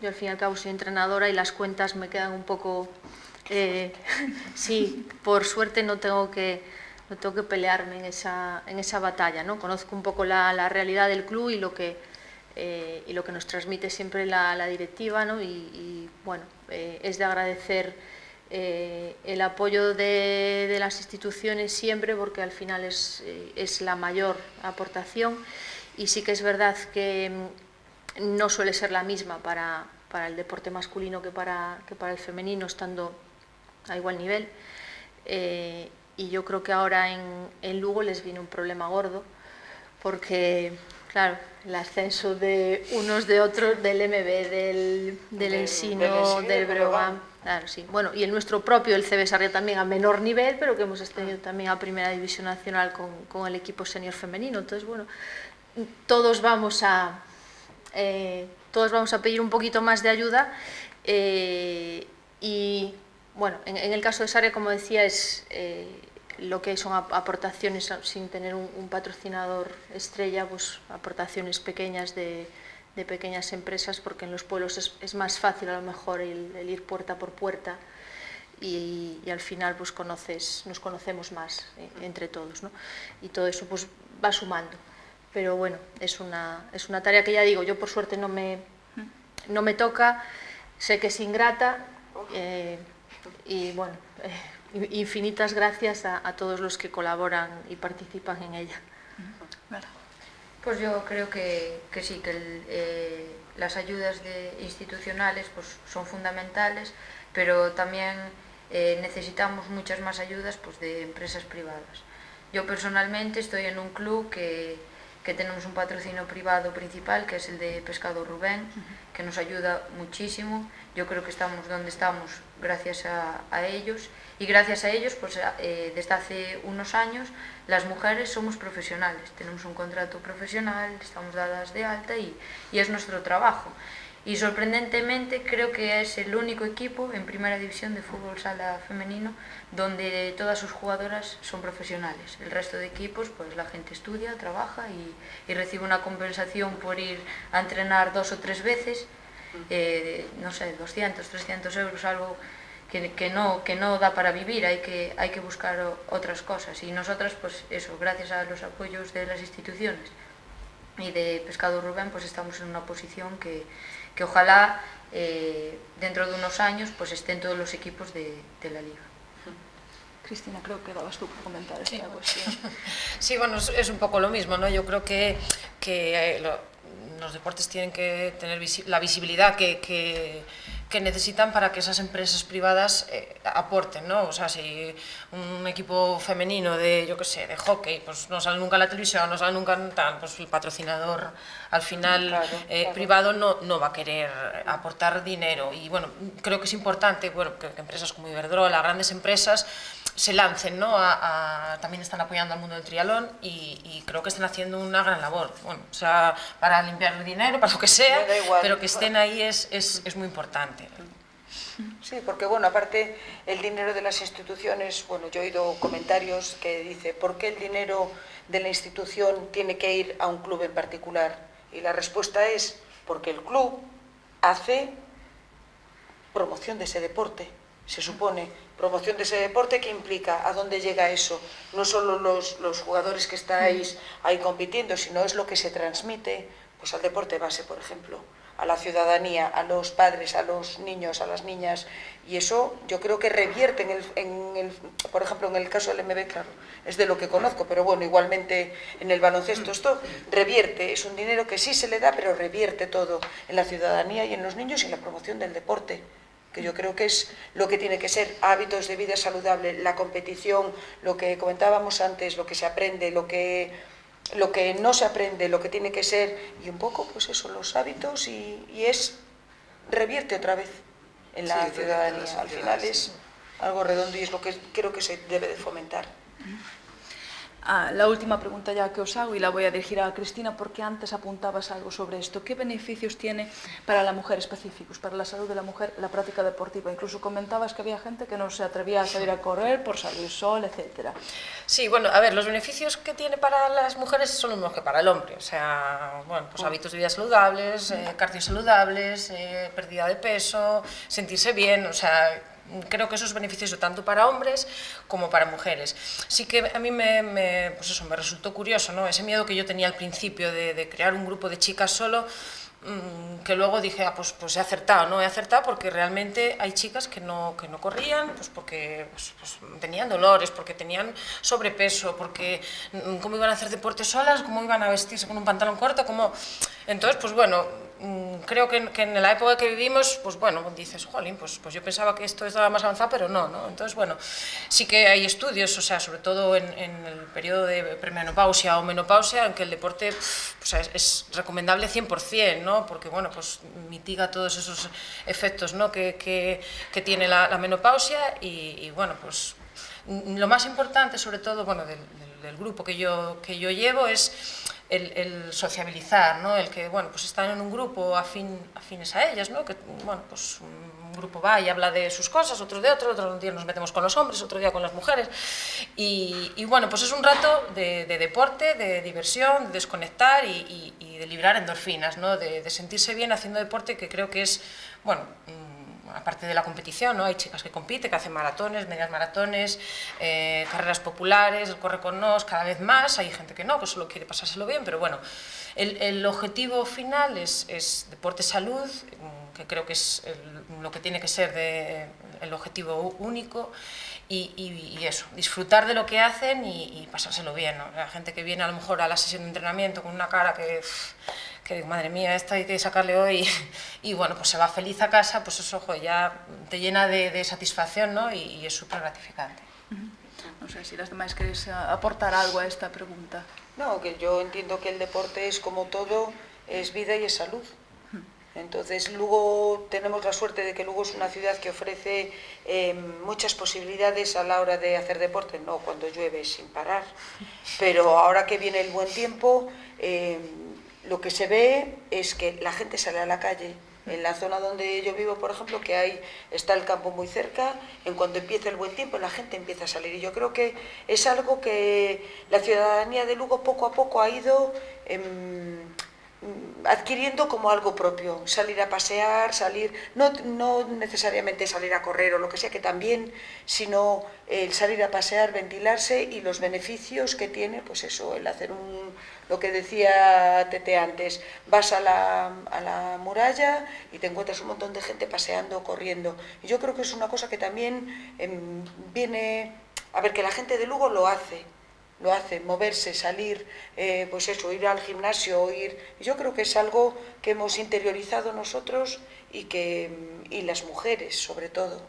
yo al fin y al cabo soy entrenadora y las cuentas me quedan un poco... sí, por suerte no tengo que pelearme en esa batalla, ¿no? Conozco un poco la realidad del club y lo que nos transmite siempre la directiva, ¿no? Y bueno, es de agradecer el apoyo de las instituciones siempre, porque al final es la mayor aportación, y sí que es verdad que no suele ser la misma para el deporte masculino que para el femenino, estando a igual nivel, y yo creo que ahora en Lugo les viene un problema gordo, porque claro, el ascenso de unos de otros, del MB, del Ensino, del Breogán, claro, sí. Bueno, y el nuestro propio, el CB Sarria, también a menor nivel, pero que hemos tenido también a Primera División Nacional con el equipo senior femenino. Entonces, bueno, todos vamos a pedir un poquito más de ayuda, y bueno, en el caso de Sarria, como decía, es lo que son aportaciones sin tener un patrocinador estrella, pues aportaciones pequeñas de pequeñas empresas, porque en los pueblos es más fácil a lo mejor el ir puerta por puerta, y al final pues nos conocemos más entre todos, ¿no? Y todo eso pues va sumando. Pero bueno, es una tarea que, ya digo, yo por suerte no me toca, sé que es ingrata, y bueno, infinitas gracias a todos los que colaboran y participan en ella. Pues yo creo que sí, que las ayudas institucionales pues son fundamentales, pero también necesitamos muchas más ayudas pues de empresas privadas. Yo personalmente estoy en un club que tenemos un patrocinio privado principal, que es el de Pescado Rubén, que nos ayuda muchísimo. Yo creo que estamos donde estamos gracias a ellos, y gracias a ellos pues desde hace unos años las mujeres somos profesionales, tenemos un contrato profesional, estamos dadas de alta y es nuestro trabajo. Y sorprendentemente creo que es el único equipo en Primera División de fútbol sala femenino donde todas sus jugadoras son profesionales. El resto de equipos, pues la gente estudia, trabaja y recibe una compensación por ir a entrenar 2 o 3 veces, no sé, 200, 300 euros, algo que no da para vivir, hay que buscar otras cosas. Y nosotras, pues eso, gracias a los apoyos de las instituciones y de Pescado Rubén, pues estamos en una posición que ojalá dentro de unos años pues estén todos los equipos de la liga. Cristina, creo que dabas tú por comentar esta cuestión. Sí, bueno, es un poco lo mismo, ¿no? Yo creo que los deportes tienen que tener la visibilidad que necesitan para que esas empresas privadas aporten, ¿no? O sea, si un equipo femenino de, yo qué sé, de hockey, pues no sale nunca en la televisión, no sale nunca en tal, pues el patrocinador al final claro. Privado no va a querer aportar dinero. Y bueno, creo que es importante, bueno, que empresas como Iberdrola, grandes empresas, se lancen, ¿no? También están apoyando al mundo del triatlón y creo que están haciendo una gran labor. Bueno, o sea, para limpiar el dinero, para lo que sea, da igual, pero que estén ahí es muy importante. Sí, porque bueno, aparte el dinero de las instituciones, bueno, yo he oído comentarios que dice, ¿por qué el dinero de la institución tiene que ir a un club en particular? Y la respuesta es, porque el club hace promoción de ese deporte, se supone, promoción de ese deporte que implica a dónde llega eso, no solo los jugadores que estáis ahí compitiendo, sino es lo que se transmite pues al deporte base, por ejemplo, a la ciudadanía, a los padres, a los niños, a las niñas, y eso yo creo que revierte por ejemplo, en el caso del MB, claro, es de lo que conozco, pero bueno, igualmente en el baloncesto esto revierte, es un dinero que sí se le da, pero revierte todo en la ciudadanía y en los niños y en la promoción del deporte, que yo creo que es lo que tiene que ser hábitos de vida saludable, la competición, lo que comentábamos antes, lo que se aprende, lo que no se aprende, lo que tiene que ser, y un poco, pues eso, los hábitos, y revierte otra vez en la ciudadanía. Al final es algo redondo y es lo que creo que se debe de fomentar. La última pregunta ya que os hago y la voy a dirigir a Cristina porque antes apuntabas algo sobre esto. ¿Qué beneficios tiene para la mujer específicos, para la salud de la mujer, la práctica deportiva? Incluso comentabas que había gente que no se atrevía a salir a correr por salir el sol, etcétera. Sí, bueno, a ver, los beneficios que tiene para las mujeres son los mismos que para el hombre. O sea, bueno, pues hábitos de vida saludables, cardio saludables, pérdida de peso, sentirse bien, o sea, creo que eso es beneficioso tanto para hombres como para mujeres. Sí que a mí pues eso, me resultó curioso, ¿no? Ese miedo que yo tenía al principio de crear un grupo de chicas solo, que luego dije, pues he acertado, ¿no? He acertado porque realmente hay chicas que no corrían, pues porque pues tenían dolores, porque tenían sobrepeso, porque cómo iban a hacer deporte solas, cómo iban a vestirse con un pantalón corto, cómo... Entonces, pues bueno, creo que en la época que vivimos, pues bueno, dices, jolín, pues yo pensaba que esto estaba más avanzado, pero no, ¿no? Entonces, bueno, sí que hay estudios, o sea, sobre todo en el periodo de premenopausia o menopausia, en que el deporte pues es recomendable 100%, ¿no? Porque, bueno, pues mitiga todos esos efectos, ¿no? que tiene la menopausia y, bueno, pues lo más importante, sobre todo, bueno, del grupo que yo llevo es el sociabilizar, ¿no? El que, bueno, pues están en un grupo afines a ellas, ¿no? Que, bueno, pues un grupo va y habla de sus cosas, otro de otro día nos metemos con los hombres, otro día con las mujeres, y bueno, pues es un rato de deporte, de diversión, de desconectar y de liberar endorfinas, ¿no? De sentirse bien haciendo deporte, que creo que es, bueno, aparte de la competición, ¿no? Hay chicas que compiten, que hacen maratones, medias maratones, carreras populares, el corre con nos, cada vez más, hay gente que no, que solo quiere pasárselo bien, pero bueno, el objetivo final es deporte-salud, que creo que es lo que tiene que ser el objetivo único, y eso, disfrutar de lo que hacen y pasárselo bien, ¿no? La gente que viene a lo mejor a la sesión de entrenamiento con una cara que digo, madre mía, esta hay que sacarle hoy, y bueno, pues se va feliz a casa, pues eso, ojo, ya te llena de satisfacción, ¿no? Y es súper gratificante. No sé si las demás queréis aportar algo a esta pregunta. No, que yo entiendo que el deporte es como todo, es vida y es salud. Entonces, Lugo, tenemos la suerte de que Lugo es una ciudad que ofrece muchas posibilidades a la hora de hacer deporte, no cuando llueve sin parar, pero ahora que viene el buen tiempo, lo que se ve es que la gente sale a la calle. En la zona donde yo vivo, por ejemplo, que está el campo muy cerca, en cuanto empieza el buen tiempo la gente empieza a salir. Y yo creo que es algo que la ciudadanía de Lugo poco a poco ha ido adquiriendo como algo propio, salir a pasear, no necesariamente salir a correr o lo que sea, que también, sino el salir a pasear, ventilarse y los beneficios que tiene, pues eso, el hacer lo que decía Tete antes, vas a la muralla y te encuentras un montón de gente paseando, corriendo. Y yo creo que es una cosa que también viene, a ver, que la gente de Lugo lo hace, moverse, salir, pues eso, ir al gimnasio, yo creo que es algo que hemos interiorizado nosotros y las mujeres sobre todo,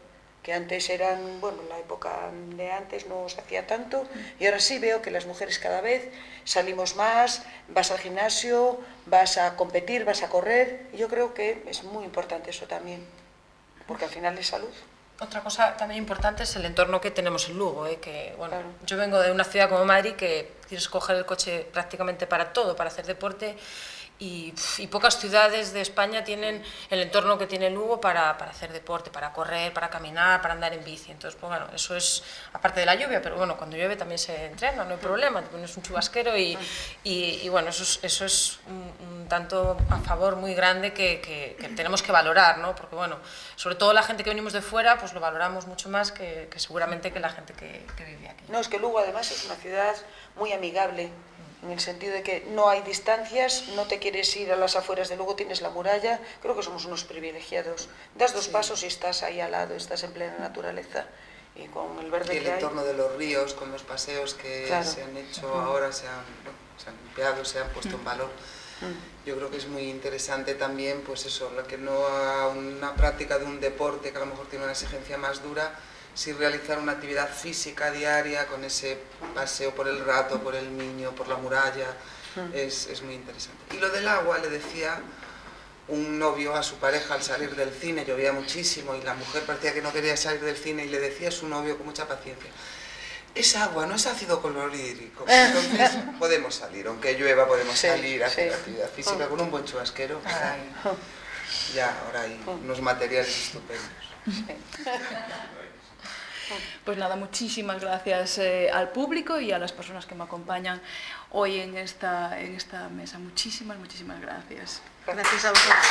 que antes eran, bueno, la época de antes no se hacía tanto y ahora sí veo que las mujeres cada vez salimos más, vas al gimnasio, vas a competir, vas a correr, y yo creo que es muy importante eso también, porque al final es salud. Otra cosa también importante es el entorno que tenemos en Lugo, que bueno, Claro. yo vengo de una ciudad como Madrid que tienes que coger el coche prácticamente para todo, para hacer deporte, y pocas ciudades de España tienen el entorno que tiene Lugo para hacer deporte, para correr, para caminar, para andar en bici. Entonces, pues bueno, eso es aparte de la lluvia, pero bueno, cuando llueve también se entrena, no hay problema, te pones un chubasquero y bueno, eso es un tanto a favor muy grande que tenemos que valorar, ¿no? Porque bueno, sobre todo la gente que venimos de fuera, pues lo valoramos mucho más que seguramente que la gente que vive aquí. No, es que Lugo además es una ciudad muy amigable, en el sentido de que no hay distancias, no te quieres ir a las afueras de Lugo, tienes la muralla, creo que somos unos privilegiados. Das dos pasos y estás ahí al lado, estás en plena naturaleza y con el verde Y el que hay. entorno de los ríos, con los paseos que Claro. se han hecho ahora, se han limpiado, se han puesto en valor. Yo creo que es muy interesante también, pues eso, lo que no a una práctica de un deporte que a lo mejor tiene una exigencia más dura, sí realizar una actividad física diaria con ese paseo por el Rato, por el Miño, por la muralla, es muy interesante. Y lo del agua, le decía un novio a su pareja al salir del cine, llovía muchísimo y la mujer parecía que no quería salir del cine y le decía a su novio con mucha paciencia: es agua, no es ácido clorhídrico, entonces podemos salir, aunque llueva podemos salir a hacer actividad física con un buen chubasquero. Ahora hay unos materiales estupendos. Pues nada, muchísimas gracias al público y a las personas que me acompañan hoy en esta mesa. Muchísimas gracias. Gracias a vosotros.